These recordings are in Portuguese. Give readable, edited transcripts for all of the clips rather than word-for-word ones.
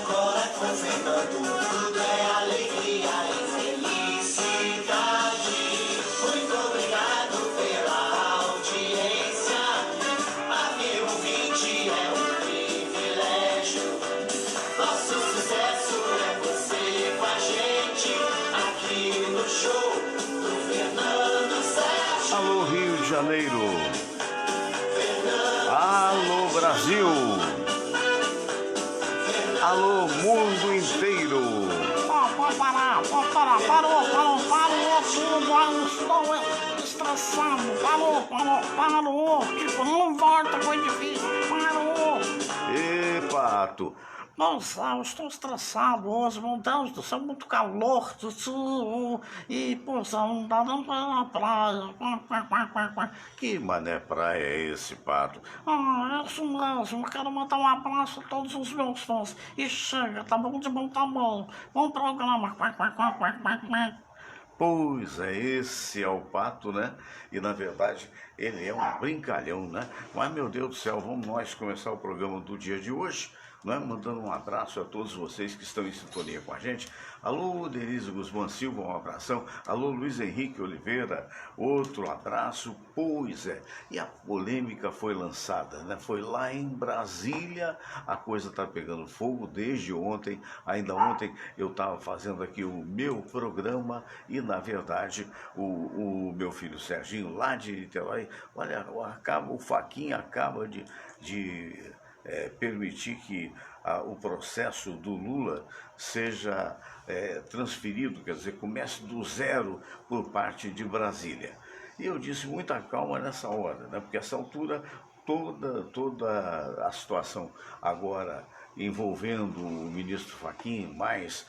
Agora com Fernando, tudo é alegria e felicidade. Muito obrigado pela audiência. Amigo ouvinte, é um privilégio. Nosso sucesso é você com a gente, aqui no show do Fernando Sérgio. Alô Rio de Janeiro, Fernando alô Brasil, alô mundo inteiro. Parou tudo, eu estou estressado, parou, tipo, não volta, foi difícil, parou. Ê, Pato, Nossa, eu estou estressado hoje, meu Deus do céu, muito calor, e, poxa, não dá nem pra ir na praia. que mané praia é esse, Pato? É isso mesmo, eu quero mandar um abraço a todos os meus fãs, e chega, tá bom de bom tamanho, bom programa, Pois é, esse é o Pato, né? E na verdade ele é um brincalhão, né? Mas meu Deus do céu, vamos nós começar o programa do dia de hoje, né? Mandando um abraço a todos vocês que estão em sintonia com a gente. Alô, Denise Guzmán Silva, um abração. Alô, Luiz Henrique Oliveira, outro abraço. Pois é, e a polêmica foi lançada, né? Foi lá em Brasília, a coisa está pegando fogo desde ontem. Ainda ontem eu estava fazendo aqui o meu programa e, na verdade, o meu filho Serginho, lá de Niterói, olha, o Faquinha acaba de permitir que o processo do Lula seja transferido, quer dizer, comece do zero por parte de Brasília. E eu disse muita calma nessa hora, né? Porque essa altura toda a situação agora envolvendo o ministro Fachin, mais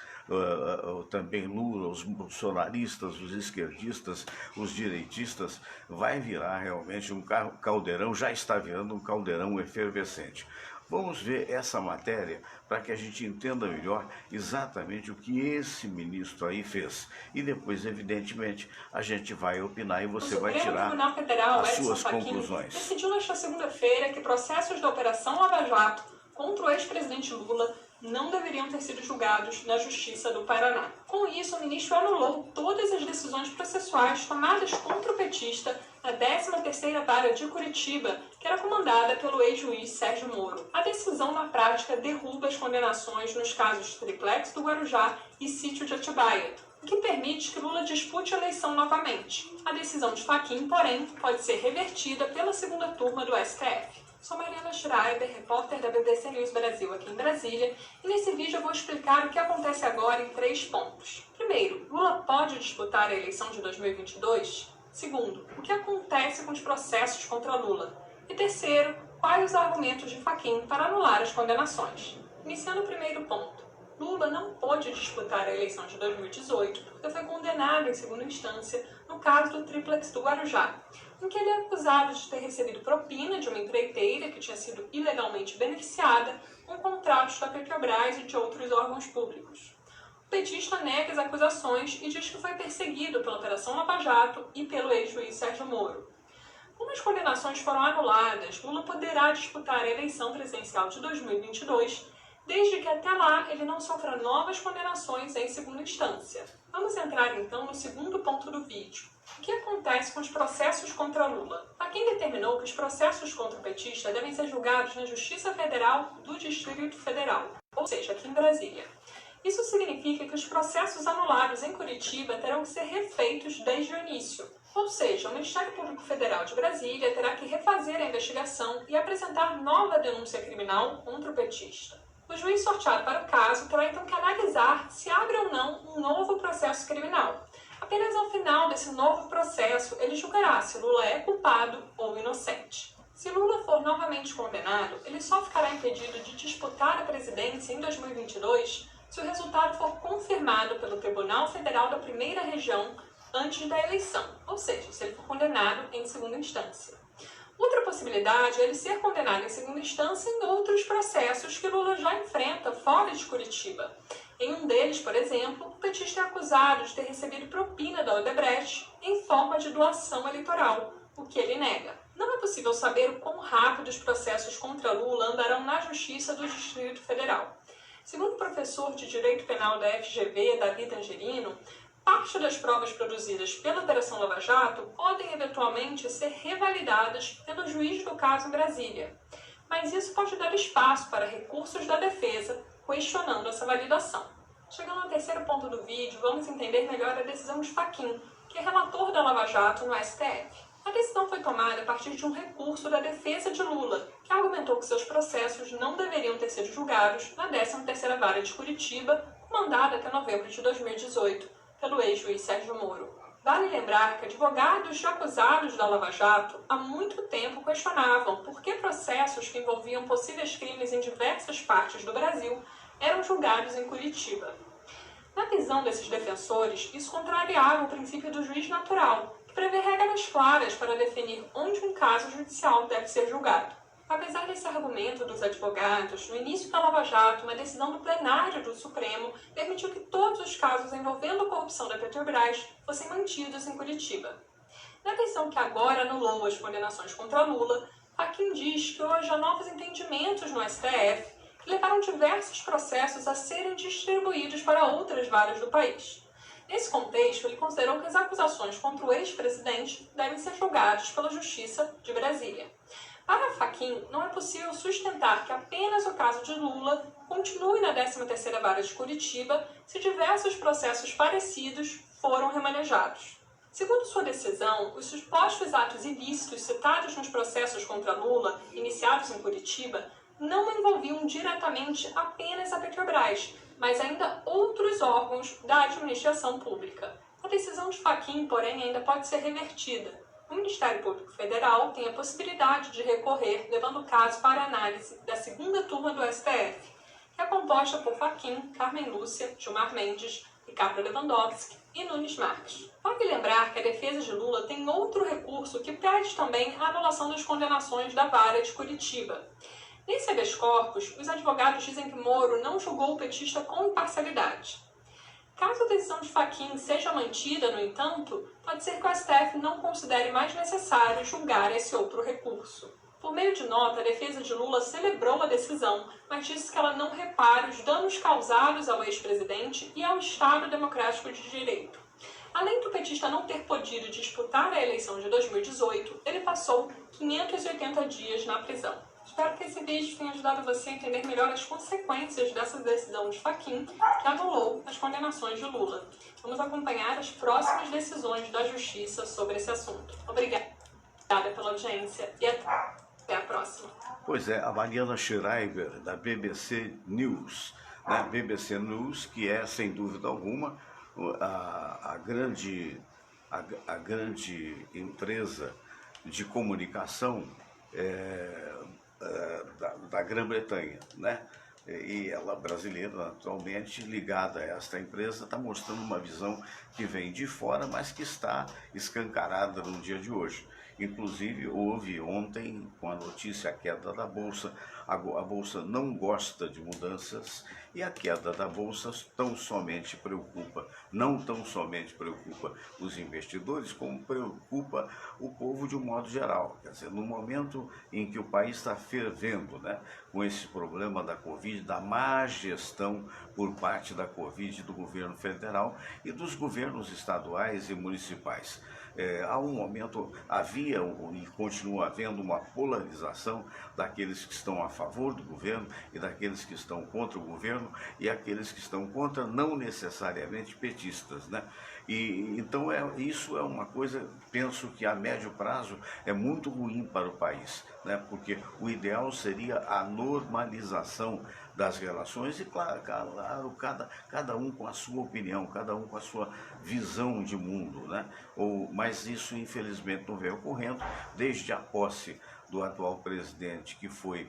também Lula, os bolsonaristas, os esquerdistas, os direitistas, vai virar realmente um caldeirão, já está virando um caldeirão efervescente. Vamos ver essa matéria para que a gente entenda melhor exatamente o que esse ministro aí fez. E depois, evidentemente, a gente vai opinar e você vai tirar as suas conclusões. Decidiu nesta segunda-feira que processos da Operação Lava Jato contra o ex-presidente Lula não deveriam ter sido julgados na Justiça do Paraná. Com isso, o ministro anulou todas as decisões processuais tomadas contra o petista na 13ª Vara de Curitiba, que era comandada pelo ex-juiz Sérgio Moro. A decisão, na prática, derruba as condenações nos casos Triplex do Guarujá e Sítio de Atibaia, o que permite que Lula dispute a eleição novamente. A decisão de Fachin, porém, pode ser revertida pela segunda turma do STF. Sou Mariana Schreiber, repórter da BBC News Brasil aqui em Brasília, e nesse vídeo eu vou explicar o que acontece agora em 3 pontos. Primeiro, Lula pode disputar a eleição de 2022? Segundo, o que acontece com os processos contra Lula? E terceiro, quais os argumentos de Fachin para anular as condenações? Iniciando o primeiro ponto. Lula não pôde disputar a eleição de 2018 porque foi condenado em segunda instância no caso do Triplex do Guarujá, em que ele é acusado de ter recebido propina de uma empreiteira que tinha sido ilegalmente beneficiada com contratos da Petrobras e de outros órgãos públicos. O petista nega as acusações e diz que foi perseguido pela Operação Lava Jato e pelo ex-juiz Sérgio Moro. Como as condenações foram anuladas, Lula poderá disputar a eleição presidencial de 2022, desde que até lá ele não sofra novas condenações em segunda instância. Vamos entrar então no segundo ponto do vídeo. O que acontece com os processos contra Lula? Fachin determinou que os processos contra o petista devem ser julgados na Justiça Federal do Distrito Federal, ou seja, aqui em Brasília. Isso significa que os processos anulados em Curitiba terão que ser refeitos desde o início. Ou seja, o Ministério Público Federal de Brasília terá que refazer a investigação e apresentar nova denúncia criminal contra o petista. O juiz sorteado para o caso terá então que analisar se abre ou não um novo processo criminal. Apenas ao final desse novo processo, ele julgará se Lula é culpado ou inocente. Se Lula for novamente condenado, ele só ficará impedido de disputar a presidência em 2022 se o resultado for confirmado pelo Tribunal Federal da Primeira Região antes da eleição, ou seja, se ele for condenado em segunda instância. Outra possibilidade é ele ser condenado em segunda instância em outros processos que Lula já enfrenta fora de Curitiba. Em um deles, por exemplo, o petista é acusado de ter recebido propina da Odebrecht em forma de doação eleitoral, o que ele nega. Não é possível saber o quão rápido os processos contra Lula andarão na Justiça do Distrito Federal. Segundo o professor de Direito Penal da FGV, Davi Tangerino, parte das provas produzidas pela Operação Lava Jato podem eventualmente ser revalidadas pelo juiz do caso em Brasília, mas isso pode dar espaço para recursos da defesa questionando essa validação. Chegando ao terceiro ponto do vídeo, vamos entender melhor a decisão de Fachin, que é relator da Lava Jato no STF. A decisão foi tomada a partir de um recurso da defesa de Lula, que argumentou que seus processos não deveriam ter sido julgados na 13ª Vara de Curitiba, mandada até novembro de 2018 pelo ex-juiz Sérgio Moro. Vale lembrar que advogados de acusados da Lava Jato há muito tempo questionavam por que processos que envolviam possíveis crimes em diversas partes do Brasil eram julgados em Curitiba. Na visão desses defensores, isso contrariava o princípio do juiz natural, que prevê regras claras para definir onde um caso judicial deve ser julgado. Apesar desse argumento dos advogados, no início da Lava Jato, uma decisão do plenário do Supremo permitiu que todos os casos envolvendo corrupção da Petrobras fossem mantidos em Curitiba. Na decisão que agora anulou as condenações contra Lula, Fachin diz que hoje há novos entendimentos no STF que levaram diversos processos a serem distribuídos para outras varas do país. Nesse contexto, ele considerou que as acusações contra o ex-presidente devem ser julgadas pela Justiça de Brasília. Para Fachin, não é possível sustentar que apenas o caso de Lula continue na 13ª Vara de Curitiba se diversos processos parecidos foram remanejados. Segundo sua decisão, os supostos atos ilícitos citados nos processos contra Lula, iniciados em Curitiba, não envolviam diretamente apenas a Petrobras, mas ainda outros órgãos da administração pública. A decisão de Fachin, porém, ainda pode ser revertida. O Ministério Público Federal tem a possibilidade de recorrer, levando o caso para análise da segunda turma do STF, que é composta por Fachin, Carmen Lúcia, Gilmar Mendes, Ricardo Lewandowski e Nunes Marques. Vale lembrar que a defesa de Lula tem outro recurso que pede também a anulação das condenações da Vara de Curitiba. Nesse habeas corpus, os advogados dizem que Moro não julgou o petista com imparcialidade. Caso a decisão de Fachin seja mantida, no entanto, pode ser que o STF não considere mais necessário julgar esse outro recurso. Por meio de nota, a defesa de Lula celebrou a decisão, mas disse que ela não repara os danos causados ao ex-presidente e ao Estado Democrático de Direito. Além do petista não ter podido disputar a eleição de 2018, ele passou 580 dias na prisão. Espero que esse vídeo tenha ajudado você a entender melhor as consequências dessa decisão de Fachin, que anulou as condenações de Lula. Vamos acompanhar as próximas decisões da Justiça sobre esse assunto. Obrigada pela audiência e até a próxima. Pois é, a Mariana Schreiber, da BBC News, né? BBC News, que é, sem dúvida alguma, a grande empresa de comunicação da Grã-Bretanha, né? E ela, brasileira, naturalmente, ligada a esta empresa, está mostrando uma visão que vem de fora, mas que está escancarada no dia de hoje. Inclusive, houve ontem, com a notícia, a queda da Bolsa. A Bolsa não gosta de mudanças e a queda da Bolsa não tão somente preocupa os investidores, como preocupa o povo de um modo geral. Quer dizer, no momento em que o país está fervendo, né, com esse problema da Covid, da má gestão por parte da Covid do governo federal e dos governos estaduais e municipais. Há um momento, havia e continua havendo uma polarização daqueles que estão a favor do governo e daqueles que estão contra o governo e aqueles que estão contra, não necessariamente petistas, né? E então isso é uma coisa, penso que a médio prazo é muito ruim para o país, né? Porque o ideal seria a normalização das relações e, claro, cada um com a sua opinião, cada um com a sua visão de mundo, né? Mas isso, infelizmente, não vem ocorrendo desde a posse do atual presidente, que foi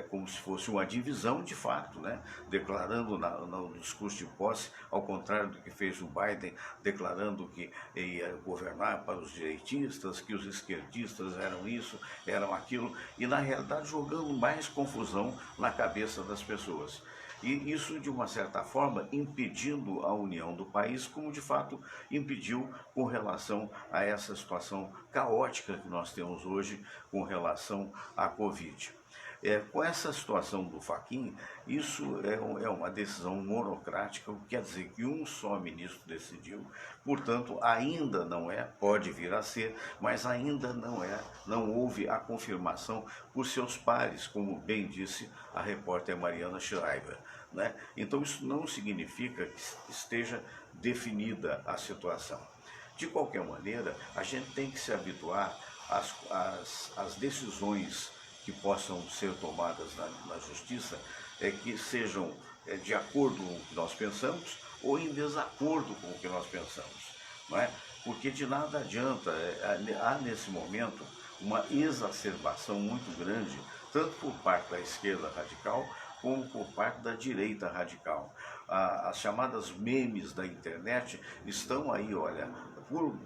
como se fosse uma divisão de fato, né? Declarando no discurso de posse, ao contrário do que fez o Biden, declarando que ia governar para os direitistas, que os esquerdistas eram isso, eram aquilo, e na realidade jogando mais confusão na cabeça das pessoas. E isso, de uma certa forma, impedindo a união do país, como de fato impediu com relação a essa situação caótica que nós temos hoje com relação à Covid. Com essa situação do Fachin, isso é uma decisão monocrática, o que quer dizer que um só ministro decidiu, portanto, ainda não pode vir a ser, mas ainda não houve a confirmação por seus pares, como bem disse a repórter Mariana Schreiber, né? Então, isso não significa que esteja definida a situação. De qualquer maneira, a gente tem que se habituar às decisões que possam ser tomadas na justiça, que sejam de acordo com o que nós pensamos ou em desacordo com o que nós pensamos, não é? Porque de nada adianta, há nesse momento uma exacerbação muito grande, tanto por parte da esquerda radical como por parte da direita radical. As chamadas memes da internet estão aí, olha,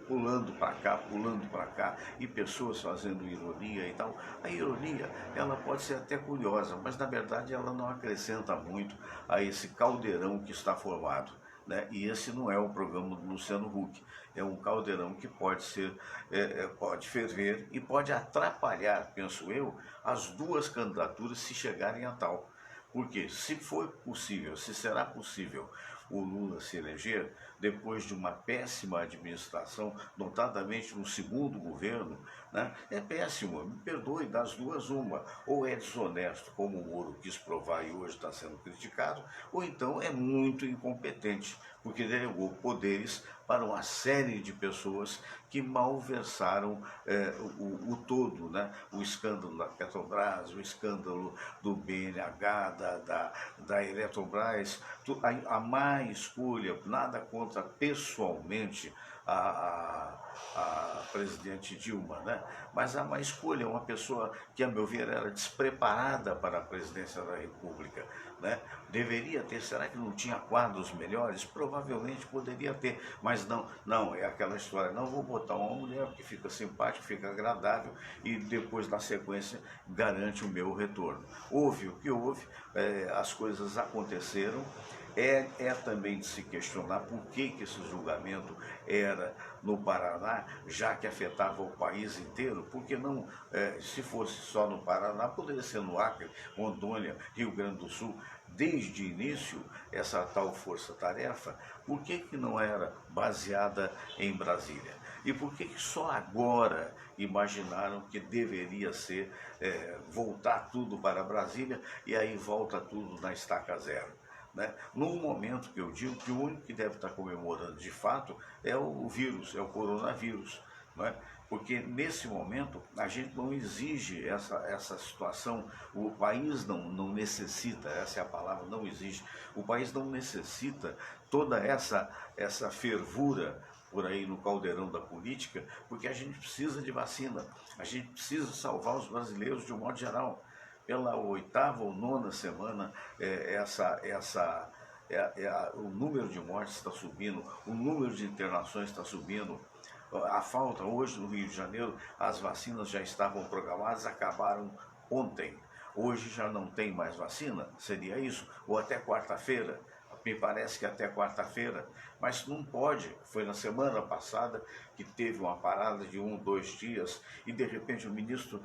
pulando para cá, e pessoas fazendo ironia e tal. A ironia, ela pode ser até curiosa, mas na verdade ela não acrescenta muito a esse caldeirão que está formado, né? E esse não é o programa do Luciano Huck, é um caldeirão que pode ser, pode ferver e pode atrapalhar, penso eu, as duas candidaturas se chegarem a tal. Porque se for possível, se será possível o Lula se eleger depois de uma péssima administração, notadamente no segundo governo, né? É péssimo, me perdoe, das duas uma, ou é desonesto, como o Moro quis provar e hoje está sendo criticado, ou então é muito incompetente, porque delegou poderes para uma série de pessoas que malversaram o todo, né? O escândalo da Petrobras, o escândalo do BNH, da Eletrobras, a má escolha, nada contra pessoalmente a presidente Dilma, né? Mas a má escolha é uma pessoa que, a meu ver, era despreparada para a presidência da República, né? Deveria ter, será que não tinha quadros melhores? Provavelmente poderia ter, mas não, é aquela história, não vou botar uma mulher que fica simpática, fica agradável e depois, na sequência, garante o meu retorno. Houve o que houve, as coisas aconteceram. É também de se questionar por que esse julgamento era no Paraná, já que afetava o país inteiro, porque não, se fosse só no Paraná, poderia ser no Acre, Rondônia, Rio Grande do Sul, desde o início, essa tal força-tarefa, por que não era baseada em Brasília? E por que só agora imaginaram que deveria ser voltar tudo para Brasília e aí volta tudo na estaca zero? Né? Num momento que eu digo que o único que deve estar comemorando de fato é o vírus, é o coronavírus, né? Porque nesse momento a gente não exige essa situação, o país não necessita, essa é a palavra, não exige, o país não necessita toda essa fervura por aí no caldeirão da política, porque a gente precisa de vacina, a gente precisa salvar os brasileiros de um modo geral. Pela 8ª ou 9ª semana, o número de mortes está subindo, o número de internações está subindo. A falta, hoje no Rio de Janeiro, as vacinas já estavam programadas, acabaram ontem. Hoje já não tem mais vacina, seria isso? Ou até quarta-feira? Me parece que até quarta-feira, mas não pode. Foi na semana passada que teve uma parada de 1, 2 dias e de repente o ministro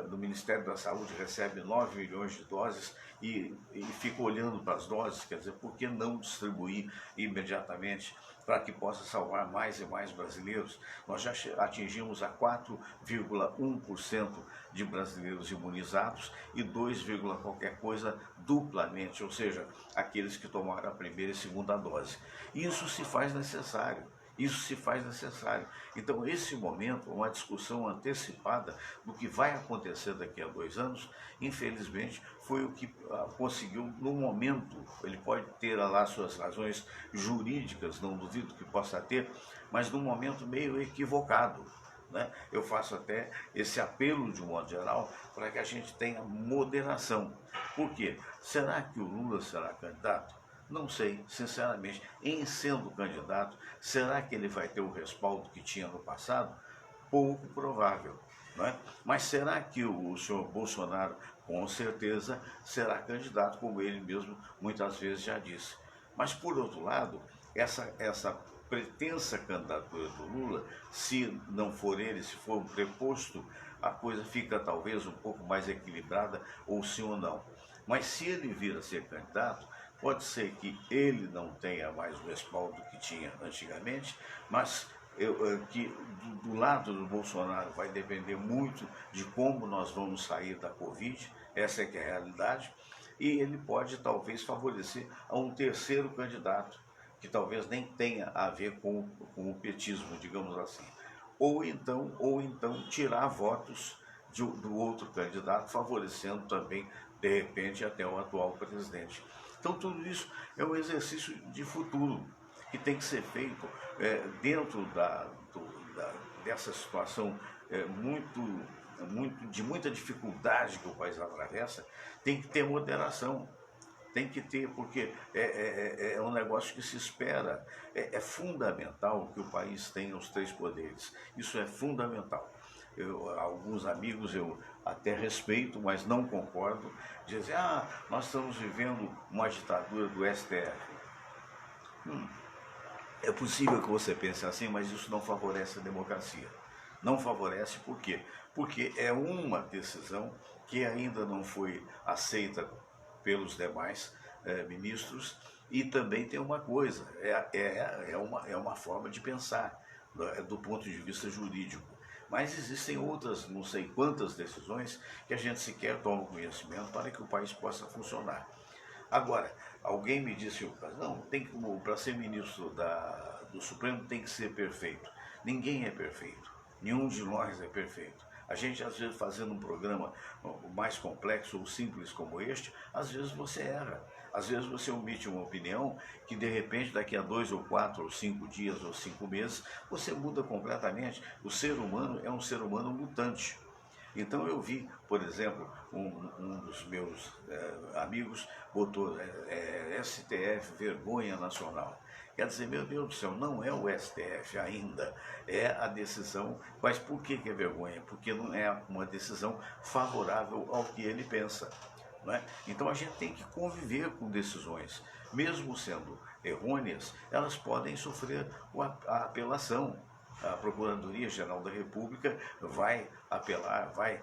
do Ministério da Saúde recebe 9 milhões de doses e fica olhando para as doses, quer dizer, por que não distribuir imediatamente para que possa salvar mais e mais brasileiros? Nós já atingimos a 4,1% de brasileiros imunizados e 2, qualquer coisa duplamente, ou seja, aqueles que tomaram a primeira e segunda dose. Isso se faz necessário. Isso se faz necessário. Então, esse momento, uma discussão antecipada do que vai acontecer daqui a 2 anos, infelizmente, foi o que conseguiu no momento. Ele pode ter lá suas razões jurídicas, não duvido que possa ter, mas num momento meio equivocado, né? Eu faço até esse apelo, de um modo geral, para que a gente tenha moderação. Por quê? Será que o Lula será candidato? Não sei, sinceramente. Em sendo candidato, será que ele vai ter o respaldo que tinha no passado? Pouco provável, não é? Mas será que o senhor Bolsonaro, com certeza, será candidato, como ele mesmo muitas vezes já disse? Mas, por outro lado, essa pretensa candidatura do Lula, se não for ele, se for um preposto, a coisa fica talvez um pouco mais equilibrada, ou sim ou não. Mas se ele vir a ser candidato, pode ser que ele não tenha mais o respaldo que tinha antigamente, mas que do lado do Bolsonaro vai depender muito de como nós vamos sair da Covid, essa é que é a realidade, e ele pode talvez favorecer a um terceiro candidato, que talvez nem tenha a ver com o petismo, digamos assim. Ou então tirar votos do outro candidato, favorecendo também, de repente, até o atual presidente. Então, tudo isso é um exercício de futuro que tem que ser feito dentro dessa situação de muita dificuldade que o país atravessa. Tem que ter moderação. Tem que ter, porque é um negócio que se espera. É fundamental que o país tenha os 3 poderes. Isso é fundamental. Alguns amigos eu até respeito, mas não concordo. Dizem, nós estamos vivendo uma ditadura do STF. É possível que você pense assim, mas isso não favorece a democracia. Não favorece por quê? Porque é uma decisão que ainda não foi aceita pelos demais ministros, e também tem uma coisa, é uma forma de pensar do ponto de vista jurídico. Mas existem outras, não sei quantas decisões, que a gente sequer toma conhecimento para que o país possa funcionar. Agora, alguém me disse, não, para ser ministro do Supremo tem que ser perfeito. Ninguém é perfeito, nenhum de nós é perfeito. A gente, às vezes, fazendo um programa mais complexo ou simples como este, às vezes você erra. Às vezes você omite uma opinião que, de repente, daqui a 2 ou 4 ou 5 dias ou 5 meses, você muda completamente. O ser humano é um ser humano mutante. Então eu vi, por exemplo, um dos meus amigos botou STF, vergonha nacional. Quer dizer, meu Deus do céu, não é o STF ainda, é a decisão. Mas por que é vergonha? Porque não é uma decisão favorável ao que ele pensa. Não é? Então a gente tem que conviver com decisões, mesmo sendo errôneas, elas podem sofrer a apelação. A Procuradoria-Geral da República vai apelar, vai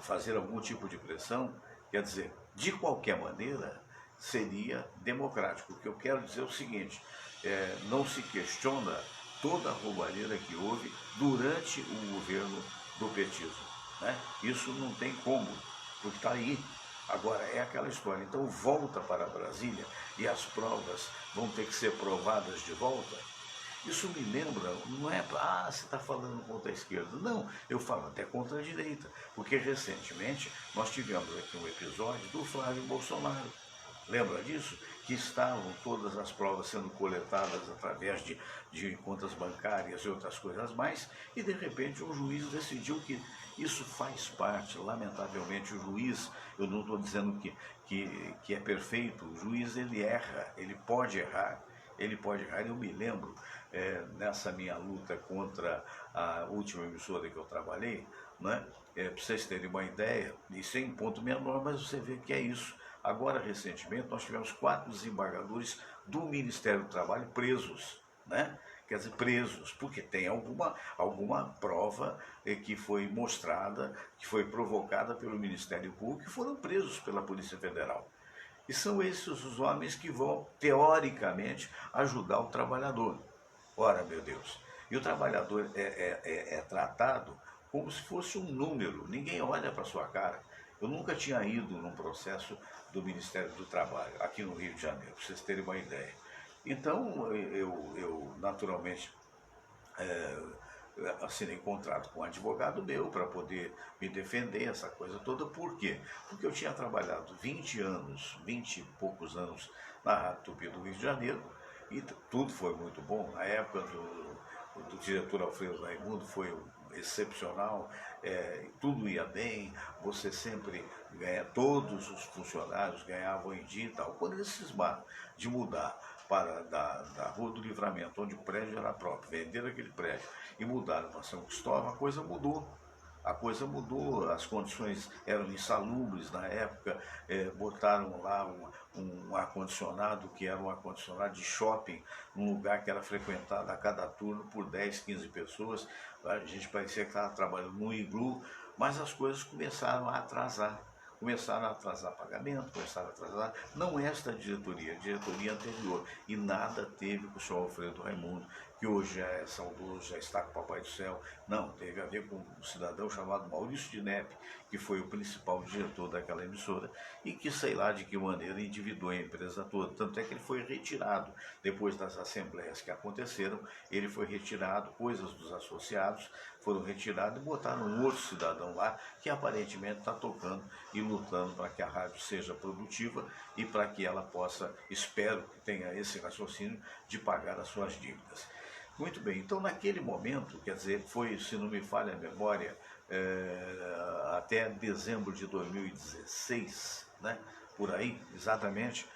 fazer algum tipo de pressão. Quer dizer, de qualquer maneira, seria democrático. O que eu quero dizer é o seguinte, não se questiona toda a roubalheira que houve durante o governo do petismo. Né? Isso não tem como, porque está aí. Agora, é aquela história, então volta para Brasília e as provas vão ter que ser provadas de volta. Isso me lembra, não é, você está falando contra a esquerda. Não, eu falo até contra a direita, porque recentemente nós tivemos aqui um episódio do Flávio Bolsonaro. Lembra disso? Que estavam todas as provas sendo coletadas através de contas bancárias e outras coisas mais, e de repente um juiz decidiu que isso faz parte, lamentavelmente o juiz, eu não estou dizendo que é perfeito, o juiz ele erra, ele pode errar. Eu me lembro, nessa minha luta contra a última emissora que eu trabalhei, né, para vocês terem uma ideia, isso é em ponto menor, mas você vê que é isso. Agora, recentemente, nós tivemos 4 desembargadores do Ministério do Trabalho presos, né? Quer dizer, presos, porque tem alguma prova que foi mostrada, que foi provocada pelo Ministério Público, que foram presos pela Polícia Federal. E são esses os homens que vão, teoricamente, ajudar o trabalhador. Ora, meu Deus, e o trabalhador é tratado como se fosse um número, ninguém olha para a sua cara. Eu nunca tinha ido num processo do Ministério do Trabalho, aqui no Rio de Janeiro, para vocês terem uma ideia. Então, eu naturalmente, assinei contrato com um advogado meu para poder me defender, essa coisa toda. Por quê? Porque eu tinha trabalhado 20 e poucos anos na Rádio Tupi do Rio de Janeiro, e tudo foi muito bom. Na época do diretor Alfredo Raimundo foi excepcional, tudo ia bem, você sempre ganha, todos os funcionários ganhavam em dia e tal. Quando eles cismaram de mudar para da Rua do Livramento, onde o prédio era próprio, venderam aquele prédio e mudaram para São Cristóvão, a coisa mudou. A coisa mudou, as condições eram insalubres na época, botaram lá um ar-condicionado que era um ar-condicionado de shopping, num lugar que era frequentado a cada turno por 10, 15 pessoas. A gente parecia que estava trabalhando num iglu, mas as coisas começaram a atrasar. Começaram a atrasar pagamento, começaram a atrasar, não esta diretoria, a diretoria anterior. E nada teve com o senhor Alfredo Raimundo, que hoje já é saudoso, já está com o Papai do Céu. Não, teve a ver com um cidadão chamado Maurício de Nepe, que foi o principal diretor daquela emissora e que, sei lá de que maneira, endividou a empresa toda. Tanto é que ele foi retirado, depois das assembleias que aconteceram, ele foi retirado, coisas dos associados foram retiradas e botaram um outro cidadão lá, que aparentemente está tocando e lutando para que a rádio seja produtiva e para que ela possa, espero que tenha esse raciocínio, de pagar as suas dívidas. Muito bem, então naquele momento, quer dizer, foi, se não me falha a memória, até dezembro de 2016, né, por aí, exatamente.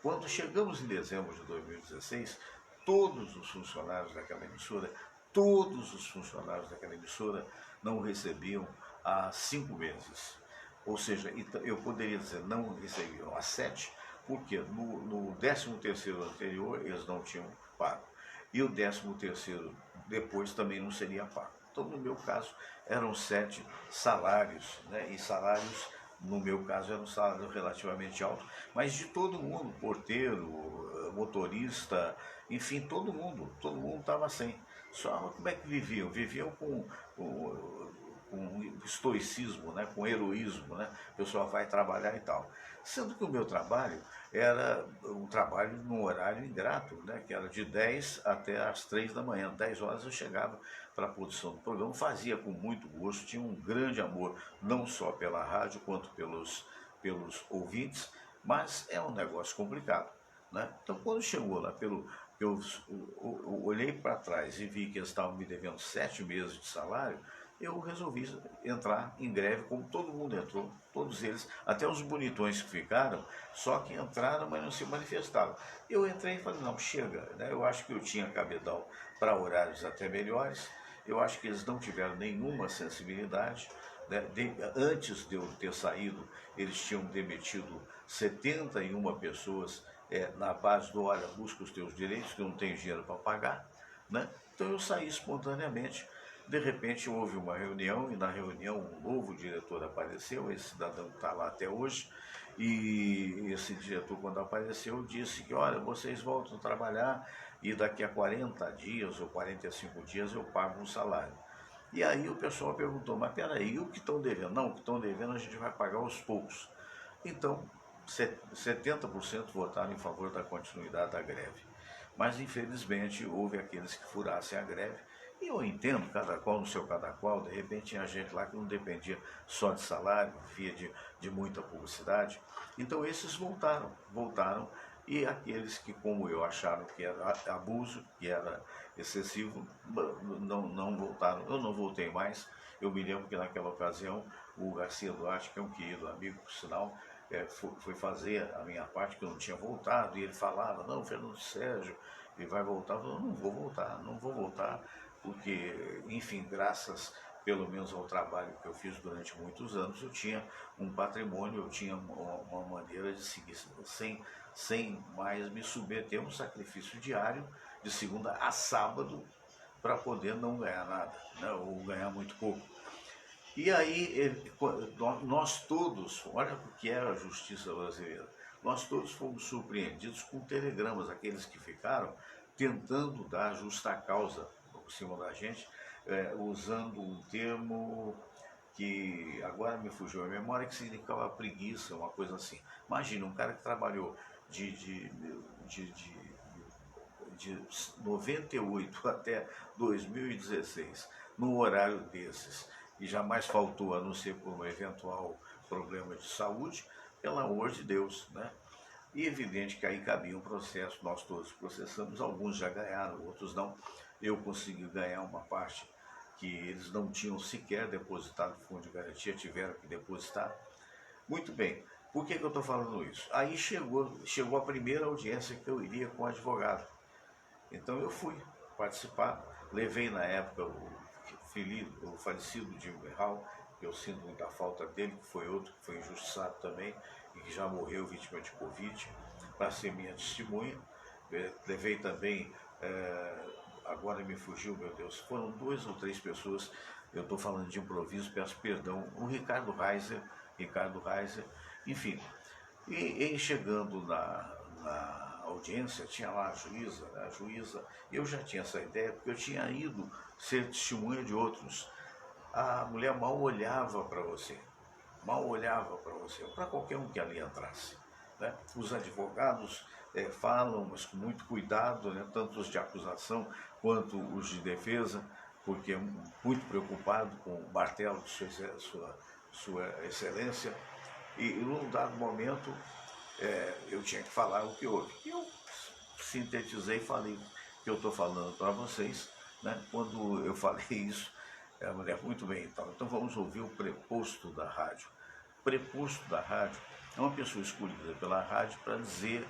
Quando chegamos em dezembro de 2016, todos os funcionários daquela emissora, não recebiam há 5 meses. Ou seja, eu poderia dizer não recebiam há 7, porque no 13º anterior eles não tinham pago. E o 13º depois também não seria pago. Então, no meu caso, eram 7 salários, né? E salários, no meu caso, era um salário relativamente alto, mas de todo mundo, porteiro, motorista, enfim, todo mundo estava sem. Só como é que viviam? Viviam com estoicismo, né? Com heroísmo, né? O pessoal vai trabalhar e tal. Sendo que o meu trabalho era um trabalho num horário ingrato, né? Que era de 10 até as 3 da manhã. 10 horas eu chegava para a produção do programa, fazia com muito gosto, tinha um grande amor, não só pela rádio, quanto pelos ouvintes, mas é um negócio complicado, né? Então, quando chegou lá, eu olhei para trás e vi que eles estavam me devendo 7 meses de salário, eu resolvi entrar em greve, como todo mundo entrou, todos eles, até os bonitões que ficaram, só que entraram, mas não se manifestaram. Eu entrei e falei, não, chega, né? Eu acho que eu tinha cabedal para horários até melhores, eu acho que eles não tiveram nenhuma sensibilidade, né? Antes de eu ter saído, eles tinham demitido 71 pessoas na base do, olha, busca os teus direitos, que eu não tenho dinheiro para pagar, né? Então eu saí espontaneamente. De repente houve uma reunião e na reunião um novo diretor apareceu, esse cidadão está lá até hoje, e esse diretor, quando apareceu, disse que, olha, vocês voltam a trabalhar e daqui a 40 dias ou 45 dias eu pago um salário. E aí o pessoal perguntou, mas peraí, o que estão devendo? Não, o que estão devendo a gente vai pagar aos poucos. Então, 70% votaram em favor da continuidade da greve. Mas, infelizmente, houve aqueles que furassem a greve. E eu entendo, cada qual no seu cada qual, de repente tinha gente lá que não dependia só de salário, vivia de muita publicidade. Então esses voltaram, e aqueles que, como eu, acharam que era abuso, que era excessivo, não voltaram. Eu não voltei mais. Eu me lembro que naquela ocasião o Garcia Duarte, que é um querido amigo, por sinal, foi fazer a minha parte, que eu não tinha voltado, e ele falava, não, Fernando Sérgio, ele vai voltar. Eu falei, não vou voltar, porque, enfim, graças pelo menos ao trabalho que eu fiz durante muitos anos, eu tinha um patrimônio, eu tinha uma maneira de seguir sem mais me submeter a um sacrifício diário, de segunda a sábado, para poder não ganhar nada, né, ou ganhar muito pouco. E aí, nós todos, olha o que é a justiça brasileira, nós todos fomos surpreendidos com telegramas, aqueles que ficaram tentando dar justa causa por cima da gente, usando um termo que agora me fugiu a memória, que significava preguiça, uma coisa assim. Imagina, um cara que trabalhou de 98 até 2016, num horário desses, e jamais faltou, a não ser por um eventual problema de saúde, pelo amor de Deus, né? E evidente que aí cabia um processo, nós todos processamos, alguns já ganharam, outros não. Eu consegui ganhar uma parte que eles não tinham sequer depositado no fundo de garantia, tiveram que depositar. Muito bem, por que eu estou falando isso? Aí chegou a primeira audiência que eu iria com o advogado. Então eu fui participar, levei na época, o falecido Jim Berral, que eu sinto muita falta dele, que foi outro que foi injustiçado também e que já morreu vítima de Covid, para ser minha testemunha. Levei também, agora me fugiu, meu Deus, foram 2 ou 3 pessoas, eu estou falando de improviso, peço perdão, o Ricardo Reiser, enfim. E chegando na audiência, tinha lá a juíza, eu já tinha essa ideia, porque eu tinha ido ser testemunha de outros. A mulher mal olhava para você, para qualquer um que ali entrasse, né? Os advogados falam, mas com muito cuidado, né? Tanto os de acusação quanto os de defesa, porque é muito preocupado com o martelo de sua excelência. E num dado momento eu tinha que falar o que houve. Eu sintetizei e falei que eu estou falando para vocês, né? Quando eu falei isso, a mulher, muito bem, então vamos ouvir o preposto da rádio. O preposto da rádio é uma pessoa escolhida pela rádio para dizer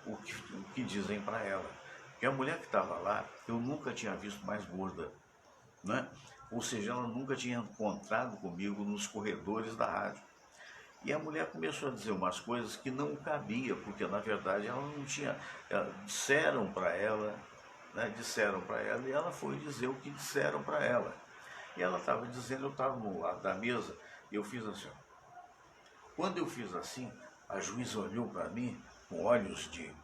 o que dizem para ela. Porque a mulher que estava lá, eu nunca tinha visto mais gorda, né? Ou seja, ela nunca tinha encontrado comigo nos corredores da rádio. E a mulher começou a dizer umas coisas que não cabia, porque na verdade ela não tinha. Disseram para ela, né? E ela foi dizer o que disseram para ela. E ela estava dizendo, eu estava no lado da mesa e eu fiz assim. Quando eu fiz assim, a juíza olhou para mim com olhos de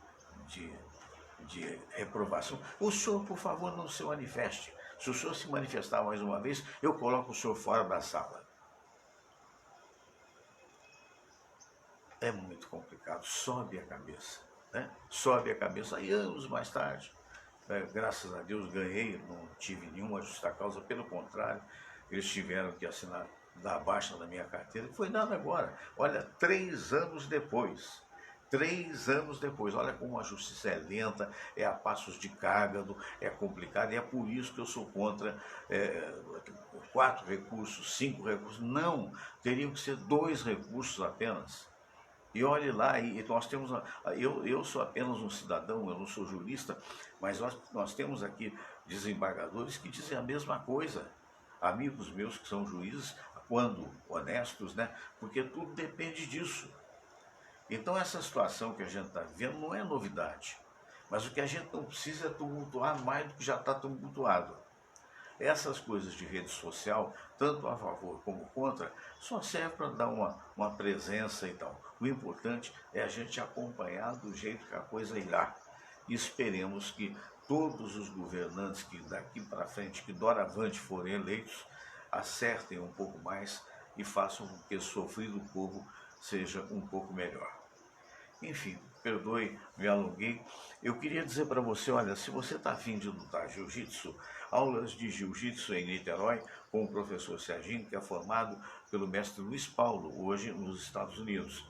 reprovação. O senhor, por favor, não se manifeste. Se o senhor se manifestar mais uma vez, eu coloco o senhor fora da sala. É muito complicado, sobe a cabeça, né? Sobe a cabeça. Aí anos mais tarde, graças a Deus ganhei, não tive nenhuma justa causa, pelo contrário, eles tiveram que assinar, dar baixa na minha carteira, que foi dado agora. Olha, 3 anos depois. 3 anos depois, olha como a justiça é lenta, é a passos de cágado, é complicado, e é por isso que eu sou contra 4 recursos, 5 recursos. Não, teriam que ser 2 recursos apenas. E olhe lá, e nós temos, eu sou apenas um cidadão, eu não sou jurista, mas nós temos aqui desembargadores que dizem a mesma coisa. Amigos meus que são juízes, quando honestos, né? Porque tudo depende disso. Então essa situação que a gente está vivendo não é novidade, mas o que a gente não precisa é tumultuar mais do que já está tumultuado. Essas coisas de rede social, tanto a favor como contra, só serve para dar uma presença e tal. O importante é a gente acompanhar do jeito que a coisa irá. E esperemos que todos os governantes que daqui para frente, que doravante forem eleitos, acertem um pouco mais e façam com que o sofrido povo seja um pouco melhor. Enfim, perdoe, me alonguei. Eu queria dizer para você, olha, se você está afim de lutar jiu-jitsu, aulas de jiu-jitsu em Niterói, com o professor Serginho, que é formado pelo mestre Luiz Paulo, hoje nos Estados Unidos.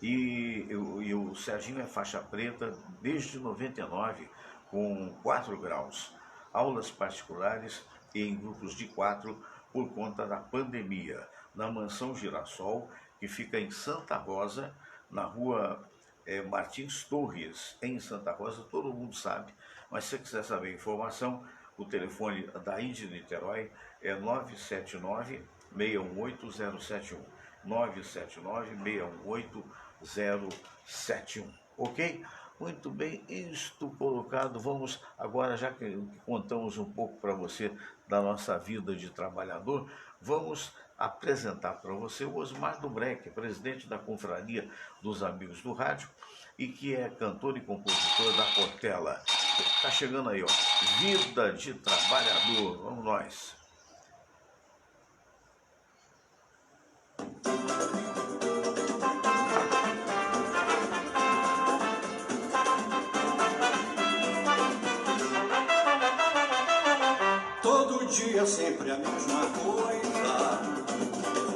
E o Serginho é faixa preta desde 99, com 4 graus. Aulas particulares e em grupos de 4 por conta da pandemia, na Mansão Girassol, que fica em Santa Rosa, na rua Martins Torres, em Santa Rosa, todo mundo sabe, mas se você quiser saber informação, o telefone daí de Niterói é 979-618-071, 979-618-071, ok? Muito bem, isto colocado, vamos agora, já que contamos um pouco para você da nossa vida de trabalhador, vamos apresentar para você o Osmar do Breck, presidente da Confraria dos Amigos do Rádio e que é cantor e compositor da Portela. Está chegando aí, ó, Vida de Trabalhador, vamos nós. Todo dia sempre a mesma coisa,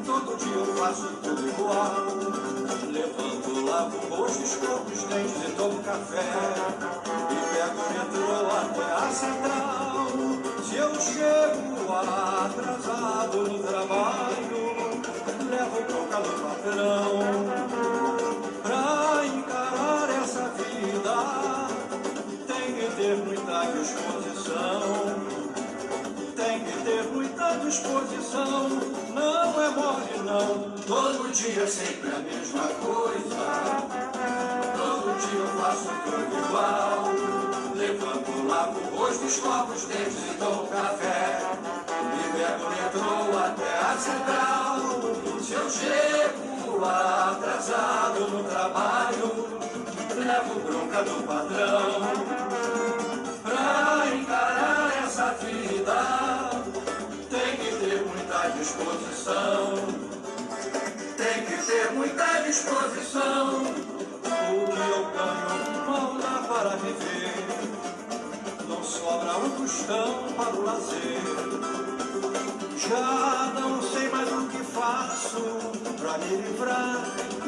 todo dia eu faço tudo igual. Levanto, lavo o rosto, escovo os dentes e tomo café, e pego o metrô até a central. Se eu chego atrasado no trabalho, levo bronca do patrão. Pra encarar essa vida, tem que ter muita disposição, tem que ter muita à disposição. Não é mole não, todo dia sempre a mesma coisa. Todo dia eu faço tudo igual. Levanto, lavo o rosto, escovo os dentes e tomo café. Me pego o metrô até a central. Se eu chego atrasado no trabalho, levo bronca do patrão. Pra encarar essa vida, tem que ter muita disposição. Tem que ter muita disposição. O que eu ganho mal dá para viver. Não sobra um tostão para o lazer. Já não sei mais o que faço pra me livrar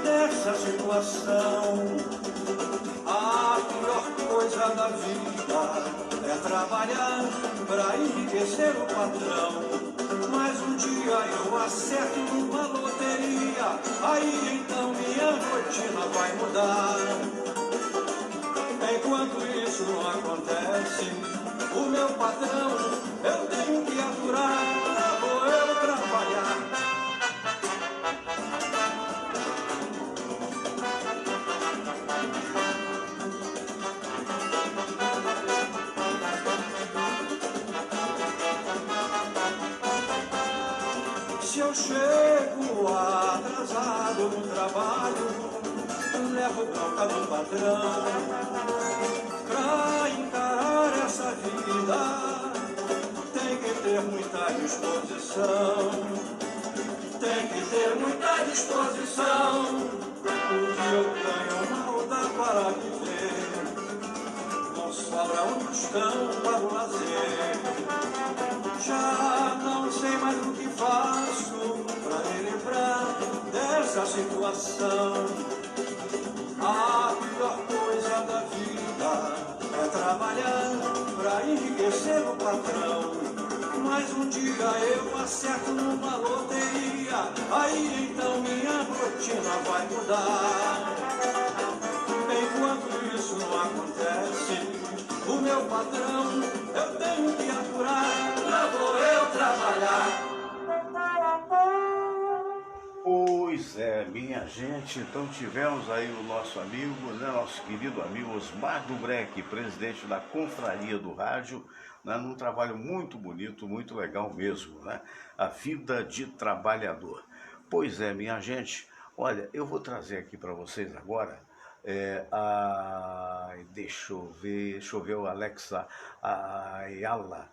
dessa situação. A pior coisa da vida é trabalhar pra enriquecer o patrão. Mas um dia eu acerto numa loteria, aí então minha rotina vai mudar. Enquanto isso não acontece, o meu patrão eu tenho que aturar. Lá vou eu trabalhar. Se eu chego atrasado no trabalho, levo bronca do patrão. Pra encarar essa vida, tem que ter muita disposição. Tem que ter muita disposição. O que eu ganho mal dá para viver. Não sobra um tostão para o lazer. Já não sei mais o que faço pra me livrar dessa situação. A pior coisa da vida é trabalhar pra enriquecer o patrão. Mas um dia eu acerto numa loteria, aí então minha rotina vai mudar. Enquanto isso não acontece, o meu patrão eu tenho que aturar. Lá vou eu trabalhar. Pois é, minha gente, então tivemos aí o nosso amigo, né, nosso querido amigo Osmar do Breck, presidente da Confraria do Rádio, né, num trabalho muito bonito, muito legal mesmo, né? A vida de trabalhador. Pois é, minha gente, olha, eu vou trazer aqui para vocês agora, deixa eu ver o Alexa Ayala,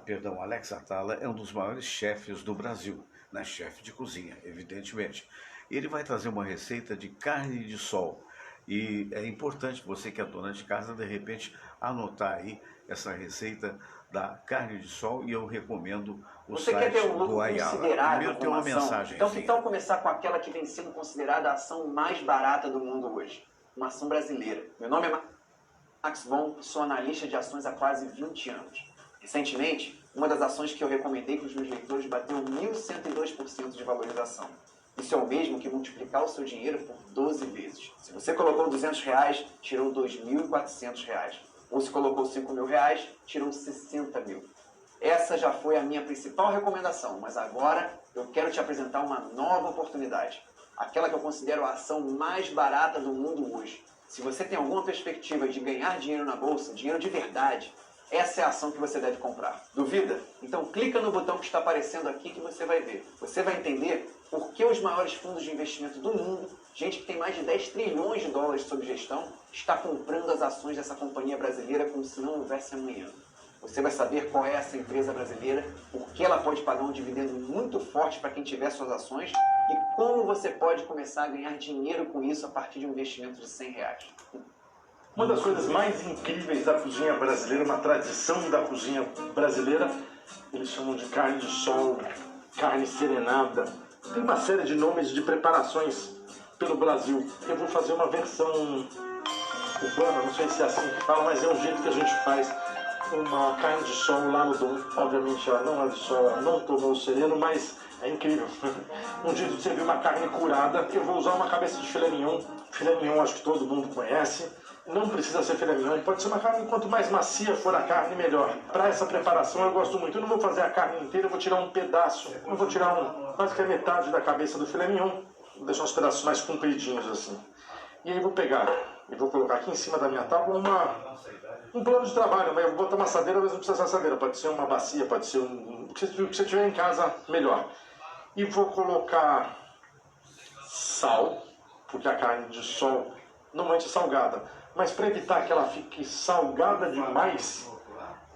perdão, Alex Atala é um dos maiores chefes do Brasil, né? Chefe de cozinha, evidentemente. Ele vai trazer uma receita de carne de sol. E é importante você que é dona de casa, de repente, anotar aí essa receita da carne de sol, e eu recomendo o Você site quer ter um do lucro Ayala. considerável Primeiro tem com uma uma ação? mensagem. Então, que tal começar com aquela que vem sendo considerada a ação mais barata do mundo hoje? Uma ação brasileira. Meu nome é Max Von, sou analista de ações há quase 20 anos. Recentemente, uma das ações que eu recomendei para os meus leitores bateu 1.102% de valorização. Isso é o mesmo que multiplicar o seu dinheiro por 12 vezes. Se você colocou R$200, tirou R$2.400. Ou se colocou R$5.000, tirou 60 mil. Essa já foi a minha principal recomendação, mas agora eu quero te apresentar uma nova oportunidade. Aquela que eu considero a ação mais barata do mundo hoje. Se você tem alguma perspectiva de ganhar dinheiro na bolsa, dinheiro de verdade, essa é a ação que você deve comprar. Duvida? Então clica no botão que está aparecendo aqui que você vai ver. Você vai entender por que os maiores fundos de investimento do mundo, gente que tem mais de 10 trilhões de dólares sob gestão, está comprando as ações dessa companhia brasileira como se não houvesse amanhã. Você vai saber qual é essa empresa brasileira, por que ela pode pagar um dividendo muito forte para quem tiver suas ações e como você pode começar a ganhar dinheiro com isso a partir de um investimento de R$100. Uma das coisas mais incríveis da cozinha brasileira, uma tradição da cozinha brasileira, eles chamam de carne de sol, carne serenada. Tem uma série de nomes de preparações pelo Brasil. Eu vou fazer uma versão urbana, não sei se é assim que fala, mas é um jeito que a gente faz uma carne de sol lá no Dom. Obviamente ela não é de sol, ela não tomou o sereno, mas é incrível. Um dia de servir uma carne curada, eu vou usar uma cabeça de filé mignon. Filé mignon acho que todo mundo conhece. não precisa ser filé mignon, pode ser uma carne, quanto mais macia for a carne, melhor. Para essa preparação eu gosto muito. Eu não vou fazer a carne inteira, eu vou tirar um pedaço. Eu vou tirar quase que a metade da cabeça do filé mignon, vou deixar uns pedaços mais compridinhos assim. E aí vou pegar e vou colocar aqui em cima da minha tábua um plano de trabalho, mas eu vou botar uma assadeira, mas não precisa ser assadeira, pode ser uma bacia, pode ser o que você tiver em casa, melhor. E vou colocar sal, porque a carne de sol normalmente é salgada, mas para evitar que ela fique salgada demais,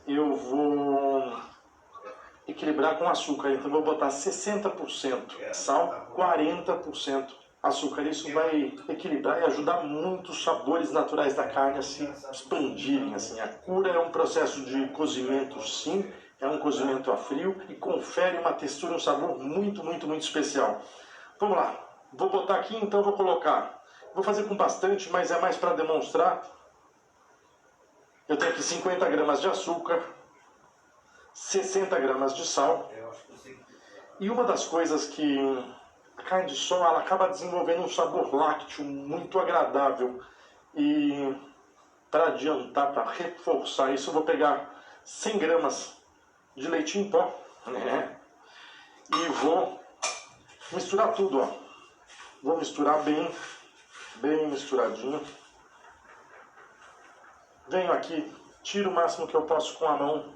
eu vou equilibrar com açúcar. Então eu vou botar 60% sal, 40% açúcar. Isso vai equilibrar e ajudar muito os sabores naturais da carne a se expandirem. Assim. A cura é um processo de cozimento, sim, é um cozimento a frio e confere uma textura, um sabor muito, muito, muito especial. Vamos lá, vou botar aqui, então vou colocar. Vou fazer com bastante, mas é mais para demonstrar. Eu tenho aqui 50 gramas de açúcar, 60 gramas de sal. E uma das coisas que a carne de sol ela acaba desenvolvendo um sabor lácteo muito agradável. E para adiantar, para reforçar isso, eu vou pegar 100 gramas de leite em pó, né? E vou misturar tudo, ó. Vou misturar bem misturadinho. Venho aqui, tiro o máximo que eu posso com a mão.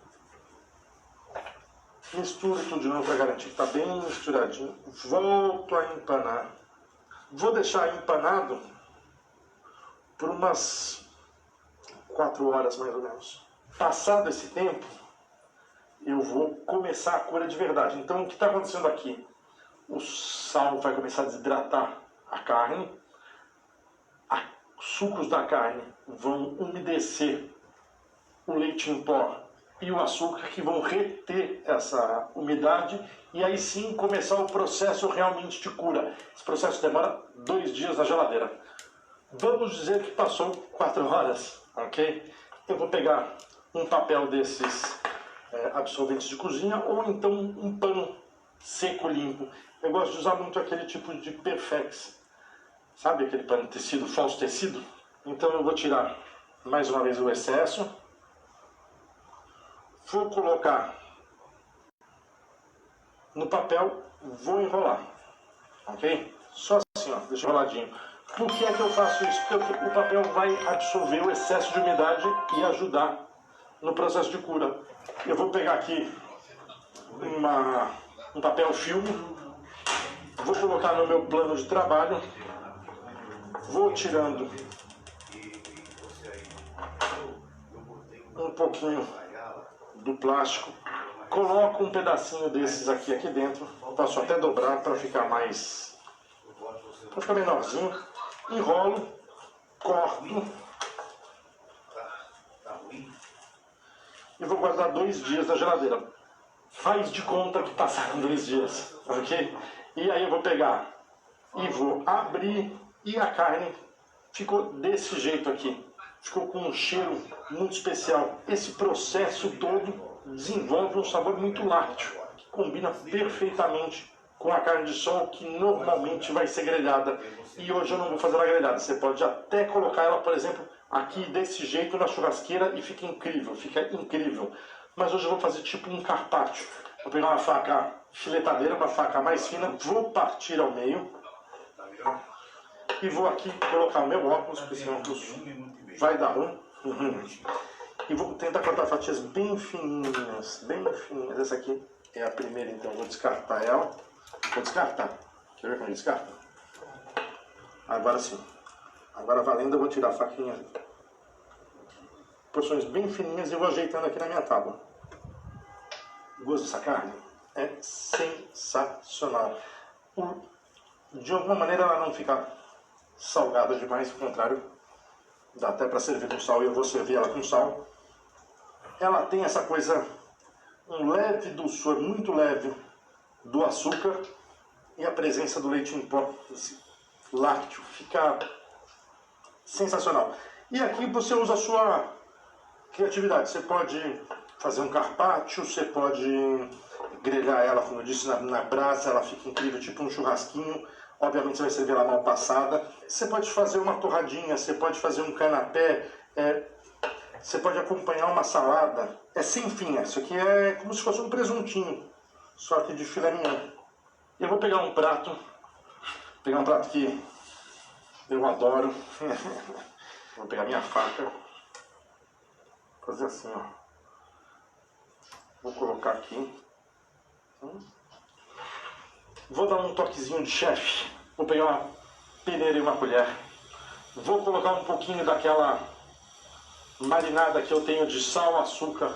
Misturo tudo de novo para garantir que está bem misturadinho. Volto a empanar. Vou deixar empanado por umas 4 horas mais ou menos. Passado esse tempo, eu vou começar a cura de verdade. Então o que está acontecendo aqui? O sal vai começar a desidratar a carne. Os sucos da carne vão umedecer o leite em pó e o açúcar, que vão reter essa umidade, e aí sim começar o processo realmente de cura. Esse processo demora 2 dias na geladeira. Vamos dizer que passou 4 horas, ok? Eu vou pegar um papel desses absorventes de cozinha, ou então um pano seco limpo. Eu gosto de usar muito aquele tipo de Perfex. Sabe aquele pano de tecido, falso tecido? Então eu vou tirar mais uma vez o excesso. Vou colocar no papel, vou enrolar. Ok? Só assim, ó, deixa enroladinho. Por que é que eu faço isso? Porque o papel vai absorver o excesso de umidade e ajudar no processo de cura. Eu vou pegar aqui um papel filme, vou colocar no meu plano de trabalho. Vou tirando um pouquinho do plástico, coloco um pedacinho desses aqui dentro, posso até dobrar para ficar menorzinho, enrolo, corto e vou guardar 2 dias na geladeira. Faz de conta que passaram 2 dias, ok? E aí eu vou pegar e vou abrir. E a carne ficou desse jeito aqui. Ficou com um cheiro muito especial. Esse processo todo desenvolve um sabor muito lácteo, que combina perfeitamente com a carne de sol, que normalmente vai ser grelhada. E hoje eu não vou fazer ela grelhada. Você pode até colocar ela, por exemplo, aqui desse jeito na churrasqueira e fica incrível. Mas hoje eu vou fazer tipo um carpaccio. Vou pegar uma faca filetadeira, uma faca mais fina, vou partir ao meio. E vou aqui colocar o meu óculos, porque esse óculos vai dar ruim. E vou tentar cortar fatias bem fininhas, Essa aqui é a primeira, então vou descartar ela. Vou descartar. Quer ver como eu descarto? Agora sim. Agora valendo, eu vou tirar a faquinha. Porções bem fininhas e vou ajeitando aqui na minha tábua. O gosto dessa carne é sensacional. De alguma maneira ela não fica salgada demais, ao contrário, dá até para servir com sal, e eu vou servir ela com sal. Ela tem essa coisa, um leve doçor, muito leve, do açúcar, e a presença do leite em pó, esse lácteo, fica sensacional. E aqui você usa a sua criatividade, você pode fazer um carpaccio, você pode grelhar ela, como eu disse, na brasa, ela fica incrível, tipo um churrasquinho, Obviamente você vai servir ela mal passada. Você pode fazer uma torradinha, você pode fazer um canapé, você pode acompanhar uma salada. É sem fim, isso aqui é como se fosse um presuntinho, só que de filé mignon. Eu vou pegar um prato que eu adoro. Vou pegar minha faca, fazer assim, ó. Vou colocar aqui. Vou dar um toquezinho de chefe. Vou pegar uma peneira e uma colher. Vou colocar um pouquinho daquela marinada que eu tenho de sal, açúcar.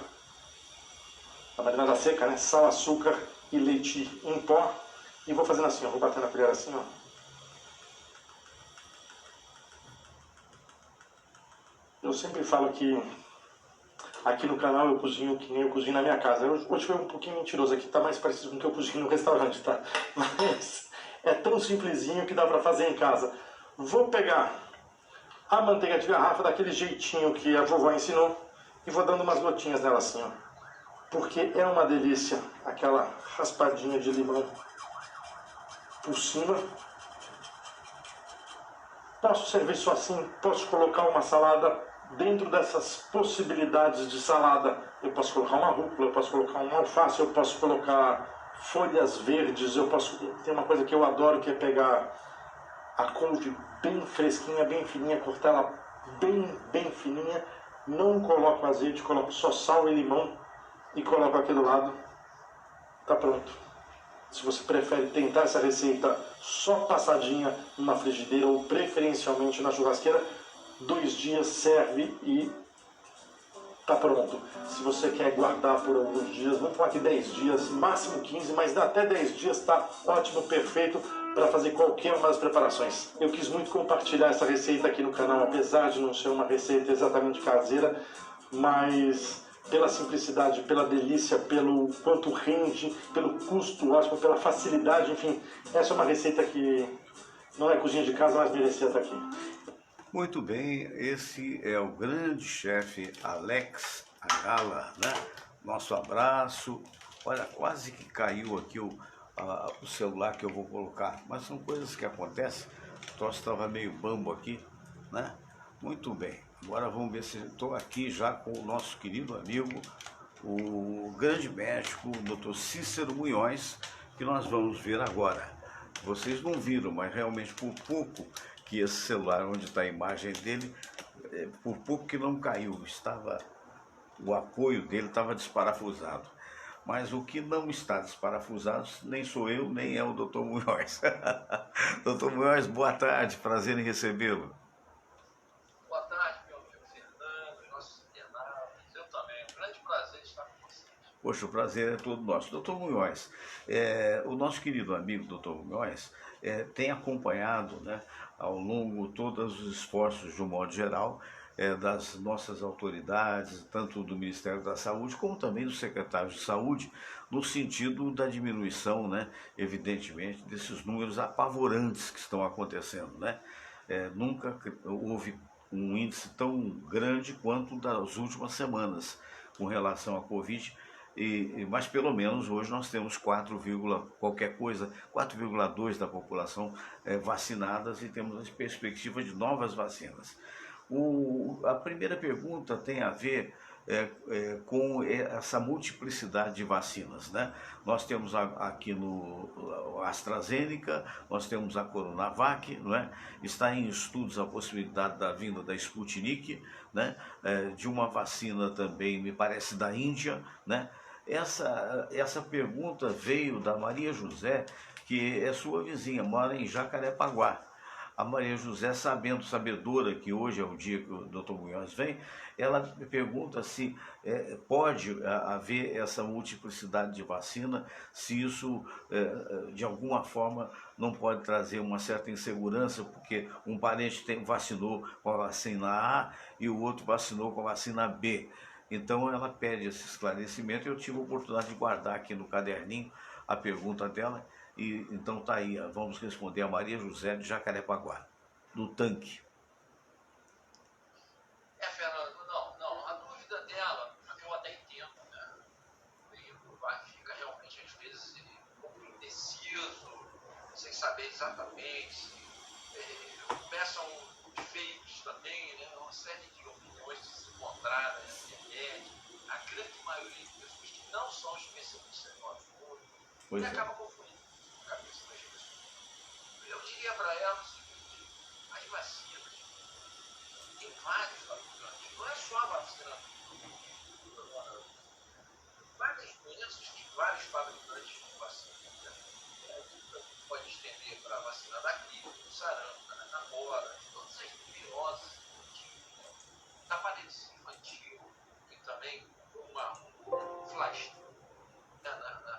A marinada seca, né? Sal, açúcar e leite em pó. E vou fazendo assim, ó. Vou bater na colher assim, ó. Eu sempre falo que aqui no canal eu cozinho que nem eu cozinho na minha casa. Hoje foi um pouquinho mentiroso aqui, tá mais parecido com o que eu cozinho no restaurante, tá? Mas é tão simplesinho que dá pra fazer em casa. Vou pegar a manteiga de garrafa daquele jeitinho que a vovó ensinou e vou dando umas gotinhas nela assim, ó. Porque é uma delícia aquela raspadinha de limão por cima. Posso servir só assim, posso colocar uma salada. Dentro dessas possibilidades de salada, eu posso colocar uma rúcula, eu posso colocar um alface, eu posso colocar folhas verdes, eu posso... Tem uma coisa que eu adoro, que é pegar a couve bem fresquinha, bem fininha, cortar ela bem fininha, não coloco azeite, coloco só sal e limão e coloco aqui do lado, tá pronto. Se você prefere tentar essa receita só passadinha numa frigideira ou preferencialmente na churrasqueira, 2 dias serve e tá pronto. Se você quer guardar por alguns dias, vamos falar que 10 dias, máximo 15, mas dá até 10 dias, tá ótimo, perfeito para fazer qualquer uma das preparações. Eu quis muito compartilhar essa receita aqui no canal, apesar de não ser uma receita exatamente caseira, mas pela simplicidade, pela delícia, pelo quanto rende, pelo custo ótimo, pela facilidade, enfim, essa é uma receita que não é cozinha de casa, mas merecia estar aqui. Muito bem, esse é o grande chefe Alex Agala, né? Nosso abraço. Olha, quase que caiu aqui o celular que eu vou colocar, mas são coisas que acontecem. O troço estava meio bambo aqui, né? Muito bem, agora vamos ver se estou aqui já com o nosso querido amigo, o grande médico, o Dr. Cícero Munhoz, que nós vamos ver agora. Vocês não viram, mas realmente por pouco que esse celular, onde está a imagem dele, por pouco que não caiu, o apoio dele estava desparafusado. Mas o que não está desparafusado nem sou eu, nem é o Dr. Munhoz. Dr. Munhoz, boa tarde, prazer em recebê-lo. Boa tarde, meu amigo Fernando, nossos internautas. Eu também, um grande prazer estar com vocês. Poxa, o prazer é todo nosso. Doutor Munhoz, o nosso querido amigo Dr. Munhoz tem acompanhado, né, ao longo todos os esforços, de um modo geral, das nossas autoridades, tanto do Ministério da Saúde, como também dos secretários de Saúde, no sentido da diminuição, né, evidentemente, desses números apavorantes que estão acontecendo, né? Nunca houve um índice tão grande quanto das últimas semanas com relação à Covid, mas pelo menos hoje nós temos 4,2% da população vacinadas e temos a perspectiva de novas vacinas. A primeira pergunta tem a ver com essa multiplicidade de vacinas, né? Nós temos aqui no AstraZeneca, nós temos a Coronavac, não é? Está em estudos a possibilidade da vinda da Sputnik, né? De uma vacina também, me parece, da Índia, né? Essa pergunta veio da Maria José, que é sua vizinha, mora em Jacarepaguá. A Maria José, sabedora que hoje é o dia que o Dr. Munhoz vem, ela me pergunta se pode haver essa multiplicidade de vacina, se isso, de alguma forma, não pode trazer uma certa insegurança, porque um parente vacinou com a vacina A e o outro vacinou com a vacina B. Então, ela pede esse esclarecimento e eu tive a oportunidade de guardar aqui no caderninho a pergunta dela. E então tá aí, vamos responder a Maria José de Jacarepaguá, do tanque. Fernando, não, a dúvida dela, eu até entendo, né? Fica realmente, às vezes, um pouco indeciso, sem saber exatamente Pois e é. acaba confundindo a cabeça das pessoas. Eu diria para elas o seguinte: as vacinas, tem vários fabricantes, não é só a vacina. Várias doenças têm vários fabricantes de vacina. Pode estender para a vacina da gripe, do sarampo, da catapora, todas as viroses, da paralisia infantil, que também um flash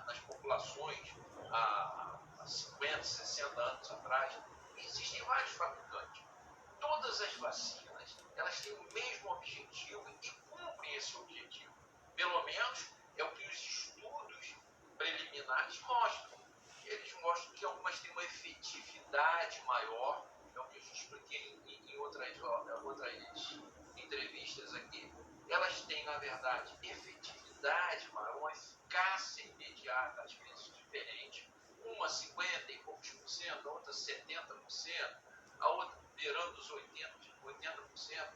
nas populações há 50, 60 anos atrás. Existem vários fabricantes. Todas as vacinas, elas têm o mesmo objetivo e cumprem esse objetivo. Pelo menos é o que os estudos preliminares mostram. Eles mostram que algumas têm uma efetividade maior, é o que eu já expliquei em outras entrevistas aqui. Elas têm, na verdade, efetividade maior, uma eficácia imediata, às vezes diferente. Uma 50 e poucos por cento, a outra 70%, a outra beirando os 80%.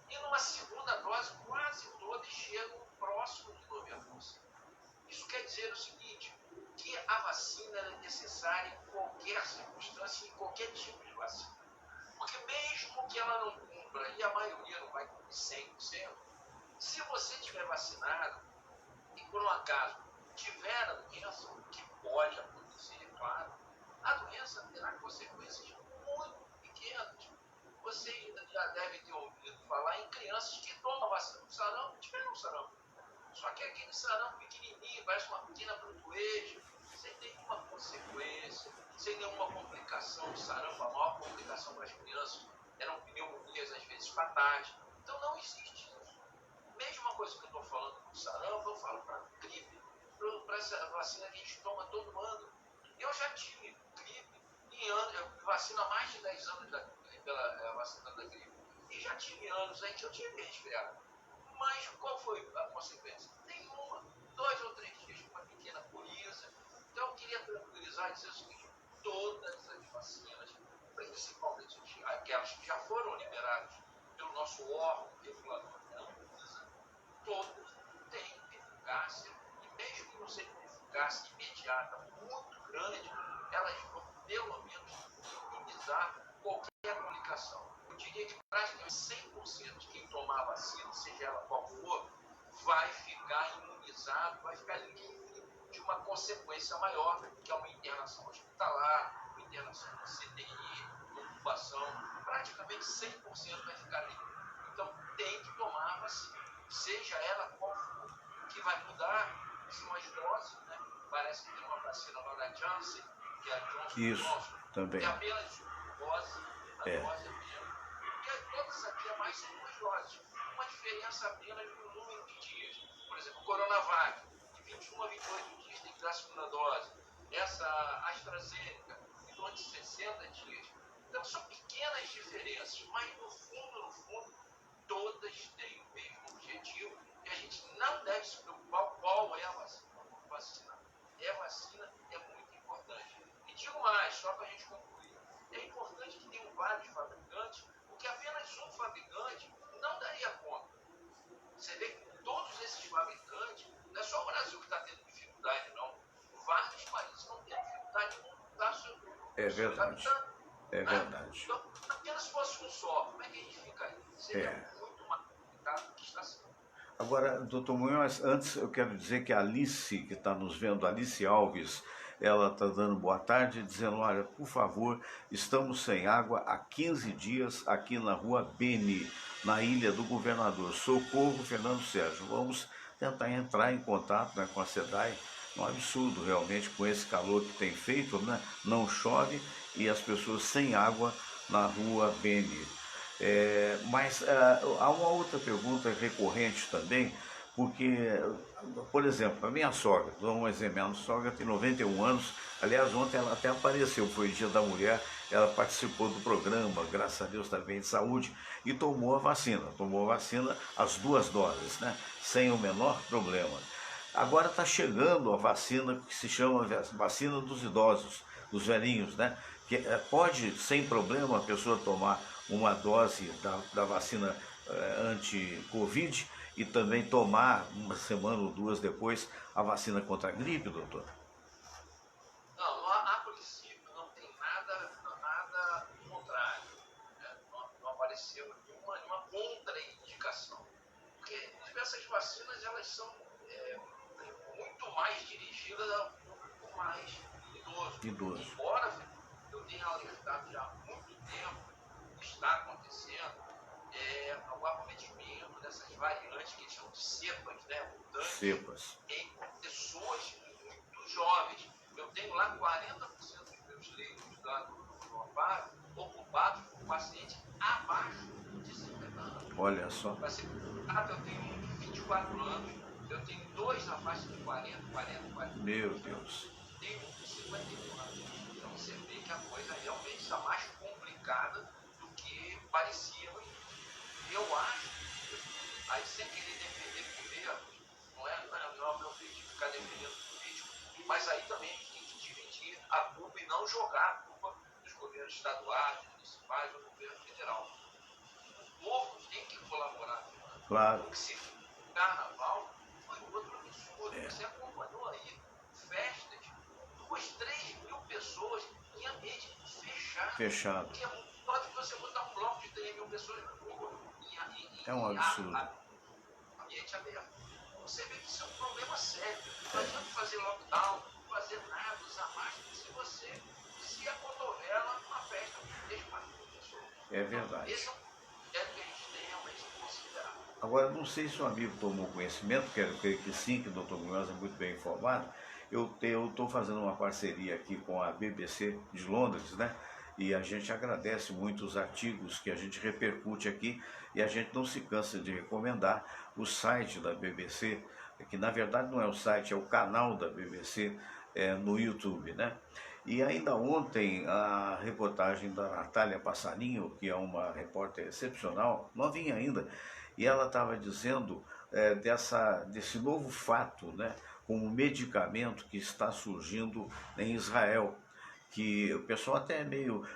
E numa segunda dose, quase todas chegam próximo de 90%. Isso quer dizer o seguinte, que a vacina é necessária em qualquer circunstância, em qualquer tipo de vacina. Porque mesmo que ela não cumpra, e a maioria não vai cumprir 100%, se você estiver vacinado e por um acaso tiver a doença, o que pode acontecer, claro, a doença terá consequências muito pequenas. Você já deve ter ouvido falar em crianças que tomam vacina do sarampo, tiveram sarampo. Só que aquele sarampo pequenininho, parece uma pequena brotoeja, sem nenhuma consequência, sem nenhuma complicação de sarampo. A maior complicação para as crianças eram pneumonias, às vezes fatais. Então não existe isso. Mesma coisa que eu estou falando do sarampo, eu falo para gripe, para essa vacina que a gente toma todo ano. Eu já tive gripe em anos, eu vacino há mais de 10 anos pela vacina da gripe. E já tive anos aí que eu tive resfriado. Mas qual foi a consequência? Nenhuma. 2 ou 3 dias com uma pequena coriza. Então eu queria tranquilizar e dizer o seguinte: todas as vacinas, principalmente aquelas que já foram liberadas pelo nosso órgão regulador da Anvisa, todas têm eficácia, e mesmo que não seja uma eficácia imediata muito grande, elas vão pelo menos minimizar qualquer complicação. Eu diria que praticamente 100% de quem tomar a vacina, seja ela qual for, vai ficar imunizado, vai ficar livre de uma consequência maior, que é uma internação hospitalar, uma internação na CTI, uma intubação. Praticamente 100% vai ficar livre. Então tem que tomar a vacina, seja ela qual for. O que vai mudar são as doses, né? Parece que tem uma vacina lá da Janssen, que é a Johnson Isso, Johnson, também. que é apenas uma dose, a dose é mesmo. E todas aqui é mais são 2 doses. Uma diferença apenas no número de dias. Por exemplo, o Coronavac, de 21 a 28 dias tem que dar a segunda dose. Essa AstraZeneca, em torno de 60 dias. Então são pequenas diferenças, mas no fundo, todas têm o mesmo objetivo e a gente não deve se preocupar qual é a vacina. Vacina é muito importante. E digo mais, só para a gente concluir, é importante que tenham vários fabricantes, porque apenas um fabricante não daria conta. Você vê que todos esses fabricantes, não é só o Brasil que está tendo dificuldade, não. Vários países estão tendo dificuldade de montar seu É verdade. É verdade. Então, apenas se fosse um só, como é que a gente fica aí? Seria muito mais complicado do que está sendo. Agora, doutor Munhoz, antes eu quero dizer que a Alice, que está nos vendo, Alice Alves, ela está dando boa tarde, dizendo: olha, por favor, estamos sem água há 15 dias aqui na rua Beni, na Ilha do Governador. Socorro, Fernando Sérgio. Vamos tentar entrar em contato, né, com a SEDAI. É um absurdo realmente com esse calor que tem feito, né? Não chove e as pessoas sem água na rua Beni. Mas há uma outra pergunta recorrente também, porque, por exemplo, a minha sogra, dou um exemplo, minha sogra tem 91 anos, aliás, ontem ela até apareceu, foi Dia da Mulher, ela participou do programa, graças a Deus também de saúde, e tomou a vacina, as 2 doses, né, sem o menor problema. Agora está chegando a vacina que se chama vacina dos idosos, dos velhinhos, né, que pode, sem problema, a pessoa tomar uma dose da vacina anti-Covid e também tomar uma semana ou 2 depois a vacina contra a gripe, doutor? essas vacinas elas são muito mais dirigidas ao público mais idoso. Idoso. Embora eu tenha alertado já há muito tempo que está acontecendo o acometimento dessas variantes que eles chamam de cepas, né, mutantes, Cepas. em pessoas muito jovens. Eu tenho lá 40% dos meus leitos lá no amparo ocupados por pacientes abaixo de 50 anos. Olha só. Para ser eu tenho um de 24 anos, eu tenho 2 na faixa de 40. Meu Deus. Tenho um de 51 anos. Então você vê que a coisa realmente está mais complicada do que parecia no início. Eu acho, aí sem querer defender governo, não é o meu objetivo ficar defendendo político, mas aí também a gente tem que dividir a culpa e não jogar a culpa dos governos estaduais, municipais ou do governo federal. O povo tem que colaborar. Claro. Porque se carnaval foi outro absurdo. Você acompanhou aí festas, 2-3 mil pessoas em ambiente fechado. Fechado. Que pode você botar um bloco de 3 mil pessoas na rua. É um absurdo. Ambiente aberto. Você vê que isso é um problema sério. Não adianta fazer lockdown, não fazer nada, usar máscara, se você se acotovela numa festa com 3, 4 mil pessoas. É verdade. Esse é um que a gente tem realmente que considerar. Agora, não sei se o amigo tomou conhecimento, quero crer que sim, que o Dr. Munhoz é muito bem informado. Eu estou fazendo uma parceria aqui com a BBC de Londres, né? E a gente agradece muito os artigos que a gente repercute aqui e a gente não se cansa de recomendar o site da BBC, que na verdade não é o site, é o canal da BBC no YouTube, né? E ainda ontem a reportagem da Natália Passarinho, que é uma repórter excepcional, novinha ainda, e ela estava dizendo desse novo fato, né, como medicamento que está surgindo em Israel, que o pessoal até é meio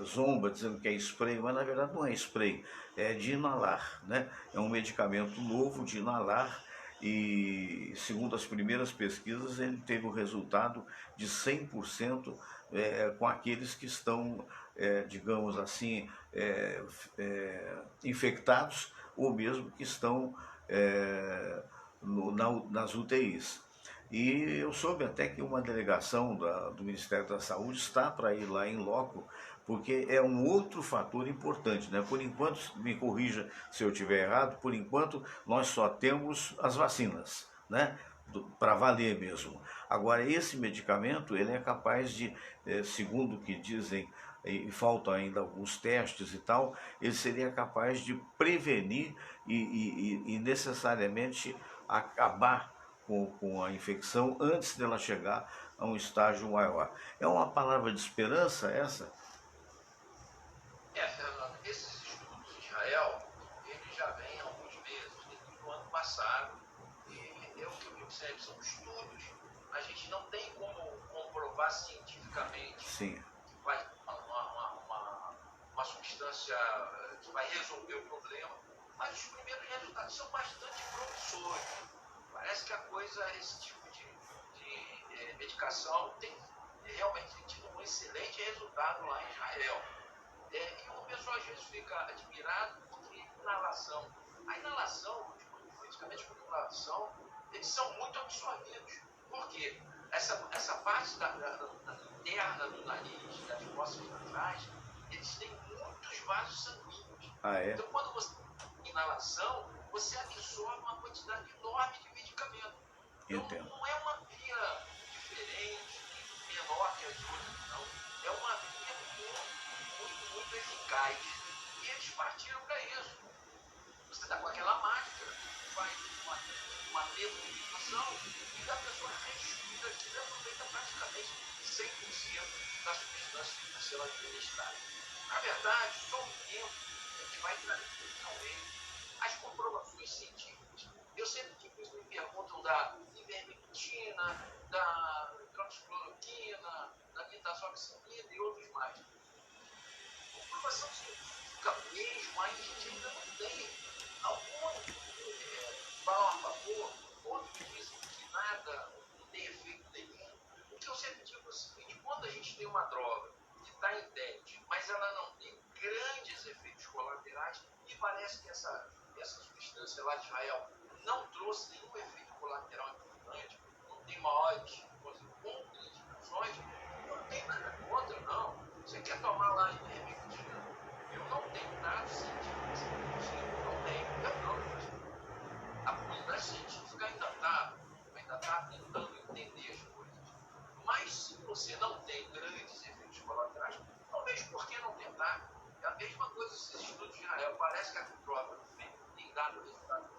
zomba, dizendo que é spray, mas na verdade não é spray, é de inalar, né? É um medicamento novo de inalar e, segundo as primeiras pesquisas, ele teve o resultado de 100% com aqueles que estão, digamos assim, infectados ou mesmo que estão nas UTIs. E eu soube até que uma delegação do Ministério da Saúde está para ir lá em loco, porque é um outro fator importante, né? Por enquanto, me corrija se eu estiver errado, por enquanto nós só temos as vacinas, né? Para valer mesmo. Agora, esse medicamento, ele é capaz de, segundo o que dizem, e faltam ainda alguns testes e tal, ele seria capaz de prevenir e necessariamente acabar com a infecção antes dela chegar a um estágio maior. É uma palavra de esperança essa? Fernando, esses estudos de Israel, eles já vêm há alguns meses, desde o ano passado, e é o que eu digo sempre, são estudos, a gente não tem como comprovar cientificamente Sim. que vai uma substância que vai resolver o problema, mas os primeiros resultados são bastante promissores. Parece que a coisa, esse tipo de medicação tem realmente tido um excelente resultado lá em Israel. E o pessoal às vezes fica admirado porque a inalação, os medicamentos com inalação, eles são muito absorvidos. Por quê? Essa parte interna do nariz, das fossas nasais, eles têm muitos vasos sanguíneos. Ah, é? Então, quando você tem inalação, você absorve uma quantidade enorme de medicamento. Então, Entendo. não é uma via diferente, menor que as outras, não. É uma via muito eficaz. E eles partiram para isso. Você está com aquela máscara, faz uma nebulização e a pessoa respira aquilo e aproveita praticamente 100% da substância que está sendo administrada. Na verdade, só o tempo que vai trazer finalmente as comprovações científicas. Eu sempre que me perguntam da ivermectina, da hidroxicloroquina, da nitazoxanida e outros mais. Comprovação científica mesmo, aí a gente ainda não tem. Alguns falam a favor, outros dizem que nada, não tem efeito nenhum. O que eu sempre digo é o seguinte, quando a gente tem uma droga que está em teste, mas ela não tem grandes efeitos colaterais, e parece que essa substância vacina, lá de Israel, não trouxe nenhum efeito colateral importante, não tem maiores contraindicações, não tem nada contra, não. Você quer tomar lá ivermectina? Eu não tenho nada científico, não tenho, eu não. A comunidade científica ainda está tentando entender as coisas. Mas se você não tem grandes efeitos colaterais, talvez por que não tentar? É a mesma coisa esses estudos de Israel. Parece que a prova tem dado resultados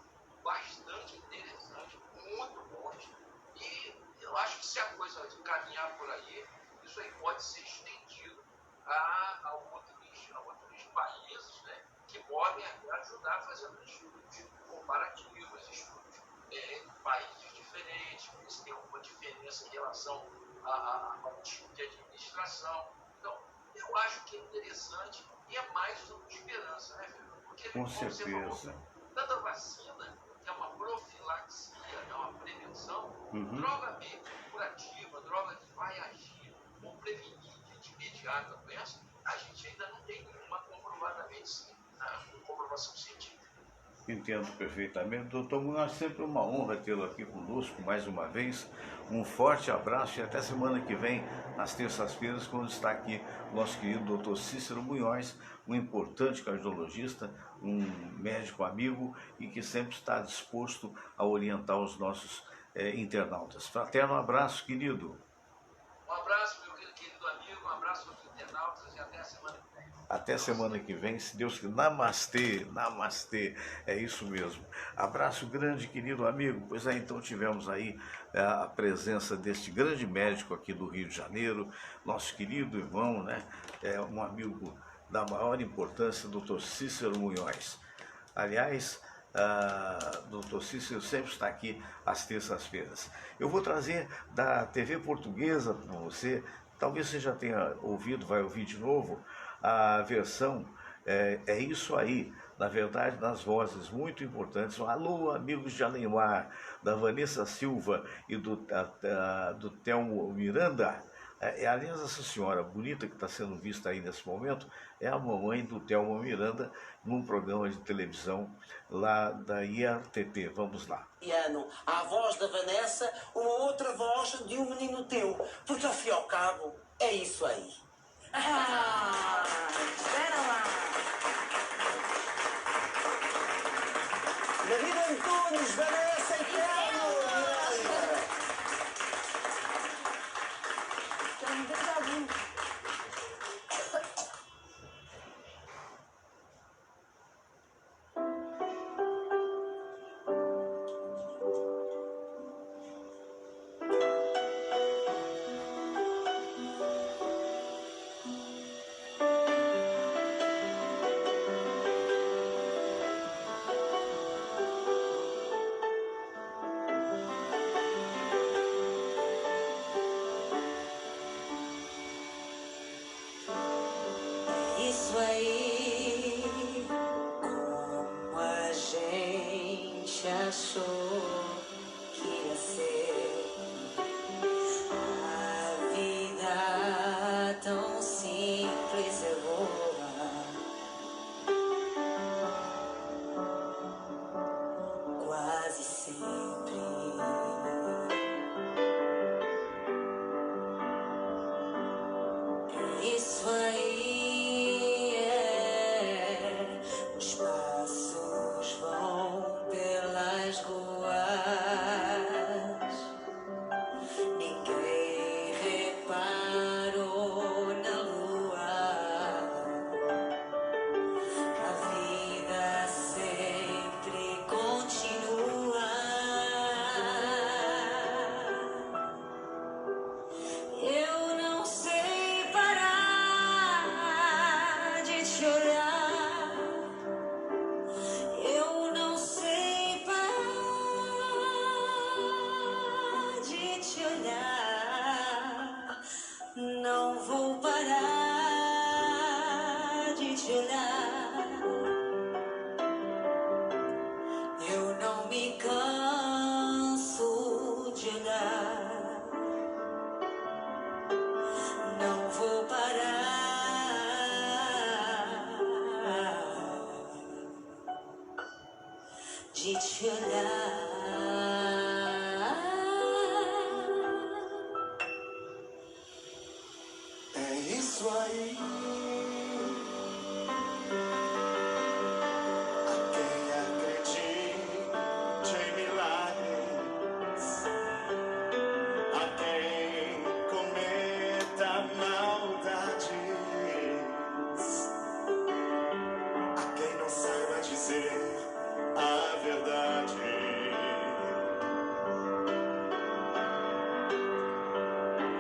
bastante interessantes, muito bons. E eu acho que se a coisa caminhar por aí, isso aí pode ser estendido a outros países, né, que podem ajudar a fazer estudos comparativos, estudos entre países diferentes, ver se tem alguma diferença em relação ao tipo de administração. Então, eu acho que é interessante e é mais uma esperança, né, Fernando? Porque, Com como você falou, certeza. toda vacina, que é uma profilaxia, é uma prevenção, droga mesmo curativa, droga que vai agir ou prevenir de imediato a doença, a gente ainda não tem nenhuma comprovadamente, comprovação científica. Entendo perfeitamente. Doutor Munhoz, sempre uma honra tê-lo aqui conosco mais uma vez. Um forte abraço e até semana que vem, às terças-feiras, quando está aqui o nosso querido doutor Cícero Munhoz, um importante cardiologista, um médico amigo e que sempre está disposto a orientar os nossos internautas. Fraterno abraço, querido. Um abraço, meu querido amigo, um abraço aos internautas e até a semana que vem. Até semana que vem, se Deus quiser. Namastê, namastê, é isso mesmo. Abraço grande, querido amigo. Pois é, então tivemos aí a presença deste grande médico aqui do Rio de Janeiro, nosso querido irmão, né? Um amigo da maior importância, doutor Cícero Munhoz. Aliás, doutor Cícero sempre está aqui às terças-feiras. Eu vou trazer da TV Portuguesa para você, talvez você já tenha ouvido, vai ouvir de novo, a versão É Isso Aí, na verdade, nas vozes muito importantes. Alô, amigos de Alemar, da Vanessa Silva e do Thelmo Miranda. Aliás, essa senhora bonita que está sendo vista aí nesse momento é a mamãe do Thelmo Miranda num programa de televisão lá da IRTT. Vamos lá. A voz da Vanessa, uma outra voz de um menino teu, porque ao fim e ao cabo é isso aí. Espera lá. David Antunes, Vanessa e Thelmo. Isso aí, como a gente achou que ia ser a vida tão simples e boa, quase sempre. Isso aí os passos vão pelas ruas, ninguém reparou na lua, a vida sempre continua. de te olhar. É isso aí. A quem acredite em milagres, a quem cometa maldades, a quem não saiba dizer a verdade.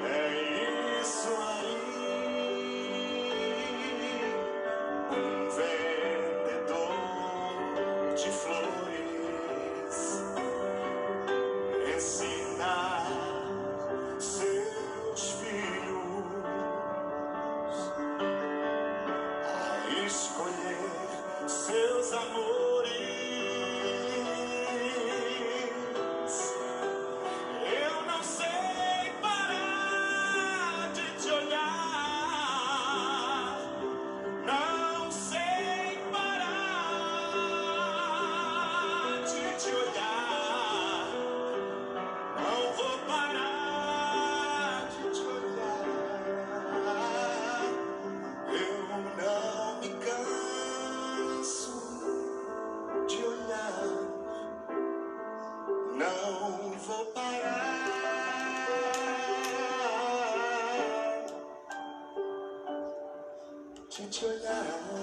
É isso aí. Um vendedor de flores ensinar seus filhos a escolher seus amores. Eu não sei parar de te olhar. Não sei parar de te olhar. Não vou parar de te olhar. Eu não me canso de olhar. Não vou parar de te olhar. Eu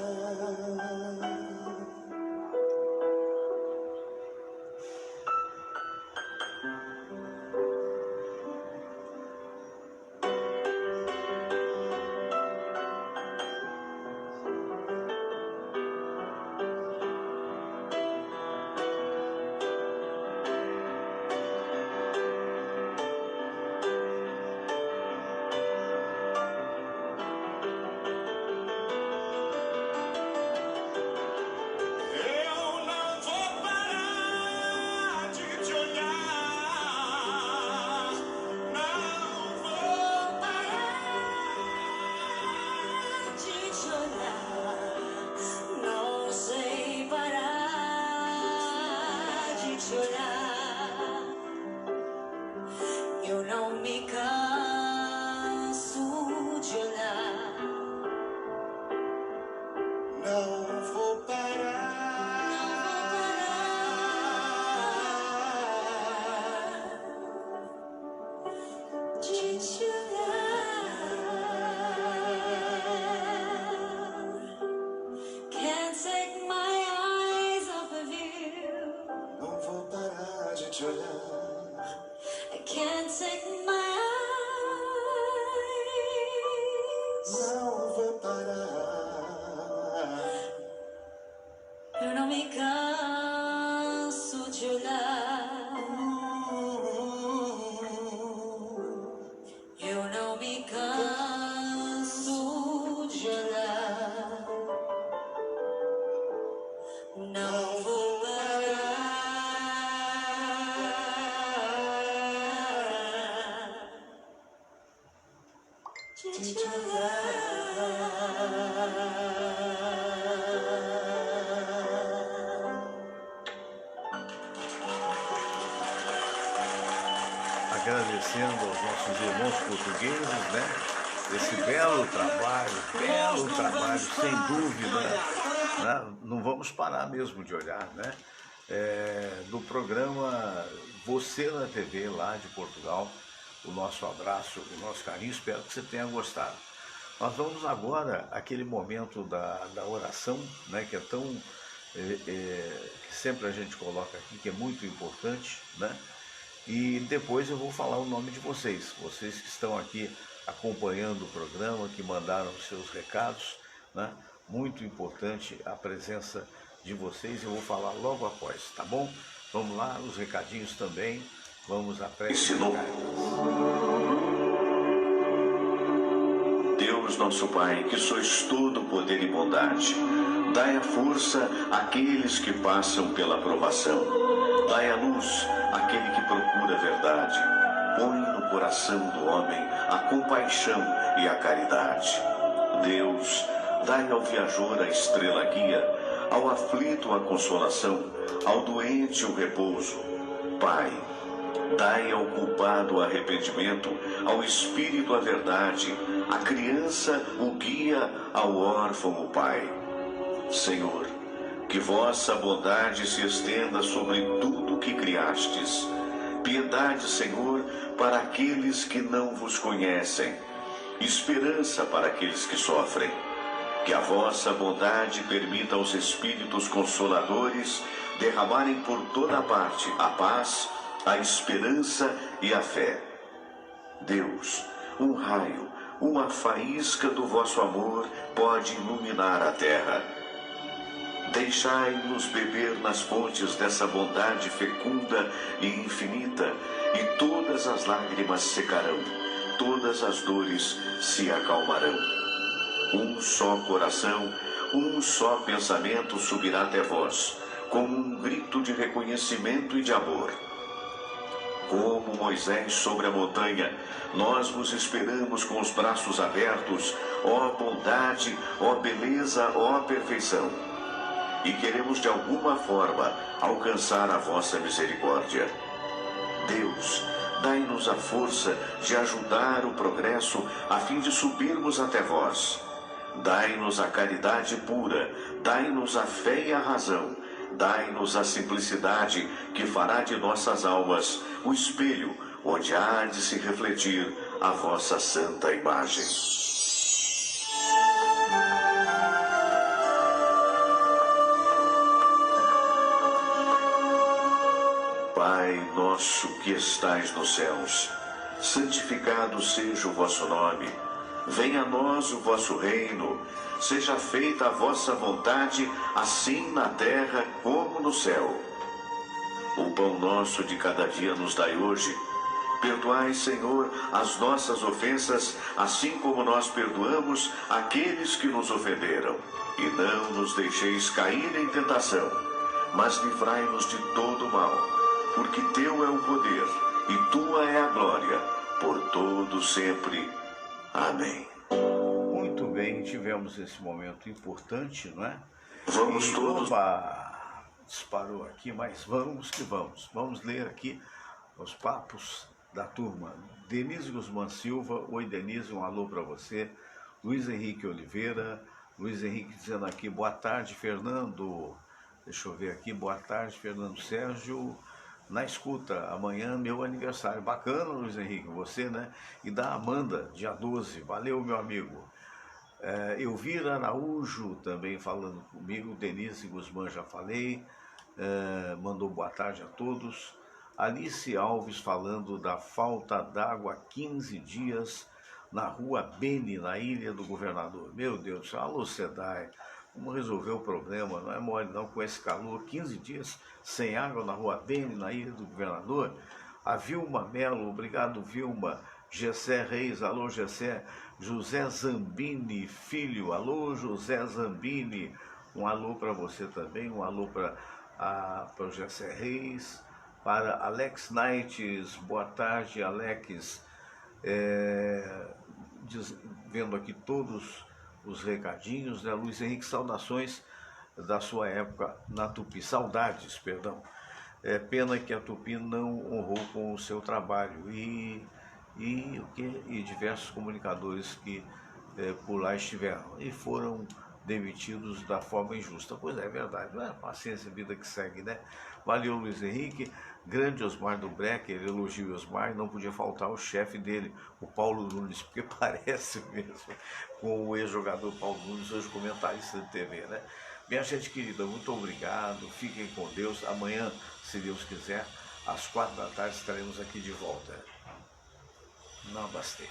não vou parar de te olhar. Não vou parar de te olhar. Não sei parar de te olhar. Eu não me canso de olhar. Não vou parar de te olhar. Can't take my eyes off of you. Não vou parar de te olhar. I can't take my eyes. Não vou parar. Eu não me canso de olhar. Eu não me canso de olhar. Não vou parar de te olhar. Agradecendo aos nossos irmãos portugueses, né? Esse belo trabalho, sem dúvida, né? Não vamos parar mesmo de olhar, né? Do programa Você na TV, lá de Portugal, o nosso abraço, o nosso carinho, espero que você tenha gostado. Nós vamos agora àquele momento da oração, né? Que é tão, que sempre a gente coloca aqui, que é muito importante, né? E depois eu vou falar o nome de vocês que estão aqui acompanhando o programa, que mandaram seus recados, né? Muito importante a presença de vocês, eu vou falar logo após, tá bom? Vamos lá, os recadinhos também, vamos à prece. Deus nosso Pai, que sois todo poder e bondade, dai a força àqueles que passam pela provação, dai a luz àquele que procura a verdade, põe no coração do homem a compaixão e a caridade. Deus, dai ao viajor a estrela guia, ao aflito a consolação, ao doente o repouso. Pai, dai ao culpado o arrependimento, ao espírito a verdade, à criança o guia, ao órfão o pai. Senhor, que vossa bondade se estenda sobre tudo que criastes. Piedade, Senhor, para aqueles que não vos conhecem. Esperança para aqueles que sofrem. Que a vossa bondade permita aos Espíritos Consoladores derramarem por toda parte a paz, a esperança e a fé. Deus, um raio, uma faísca do vosso amor pode iluminar a terra. Deixai-nos beber nas fontes dessa bondade fecunda e infinita, e todas as lágrimas secarão, todas as dores se acalmarão. Um só coração, um só pensamento subirá até vós, como um grito de reconhecimento e de amor. Como Moisés sobre a montanha, nós vos esperamos com os braços abertos, ó bondade, ó beleza, ó perfeição. E queremos de alguma forma alcançar a vossa misericórdia. Deus, dai-nos a força de ajudar o progresso a fim de subirmos até vós. Dai-nos a caridade pura, dai-nos a fé e a razão, dai-nos a simplicidade que fará de nossas almas o espelho onde há de se refletir a vossa santa imagem. Pai nosso que estais nos céus, santificado seja o vosso nome. Venha a nós o vosso reino, seja feita a vossa vontade, assim na terra como no céu. O pão nosso de cada dia nos dai hoje. Perdoai, Senhor, as nossas ofensas, assim como nós perdoamos aqueles que nos ofenderam. E não nos deixeis cair em tentação, mas livrai-nos de todo o mal, porque teu é o poder e tua é a glória, por todo sempre. Amém. Muito bem, tivemos esse momento importante, não é? Vamos todos. Opa, disparou aqui, mas vamos que vamos. Vamos ler aqui os papos da turma. Denise Guzmán Silva, oi Denise, um alô para você. Luiz Henrique Oliveira, Luiz Henrique dizendo aqui, boa tarde Fernando. Deixa eu ver aqui, boa tarde Fernando Sérgio. Na escuta, amanhã meu aniversário. Bacana, Luiz Henrique, você, né? E da Amanda, dia 12. Valeu, meu amigo. Elvira Araújo também falando comigo. Denise Guzmán, já falei. Mandou boa tarde a todos. Alice Alves falando da falta d'água há 15 dias na rua Beni, na Ilha do Governador. Meu Deus do céu, alô SEDAI. Vamos resolver o problema, não é mole não, com esse calor, 15 dias sem água na rua Beni, na Ilha do Governador. A Vilma Melo, obrigado Vilma. Gessé Reis, alô Gessé. José Zambini Filho, alô José Zambini, um alô para você também, um alô para o Gessé Reis. Para Alex Nights, boa tarde Alex. Vendo aqui todos os recadinhos, né? Luiz Henrique, saudações da sua época na Tupi, saudades, perdão. Pena que a Tupi não honrou com o seu trabalho e diversos comunicadores que por lá estiveram e foram demitidos da forma injusta. Pois é verdade, não é? Paciência, vida que segue, né? Valeu, Luiz Henrique. Grande Osmar do Breck, ele elogia o Osmar, e não podia faltar o chefe dele, o Paulo Nunes, porque parece mesmo com o ex-jogador Paulo Nunes, hoje comentarista de TV, né? Minha gente querida, muito obrigado, fiquem com Deus. Amanhã, se Deus quiser, às 4 da tarde estaremos aqui de volta. Namastê.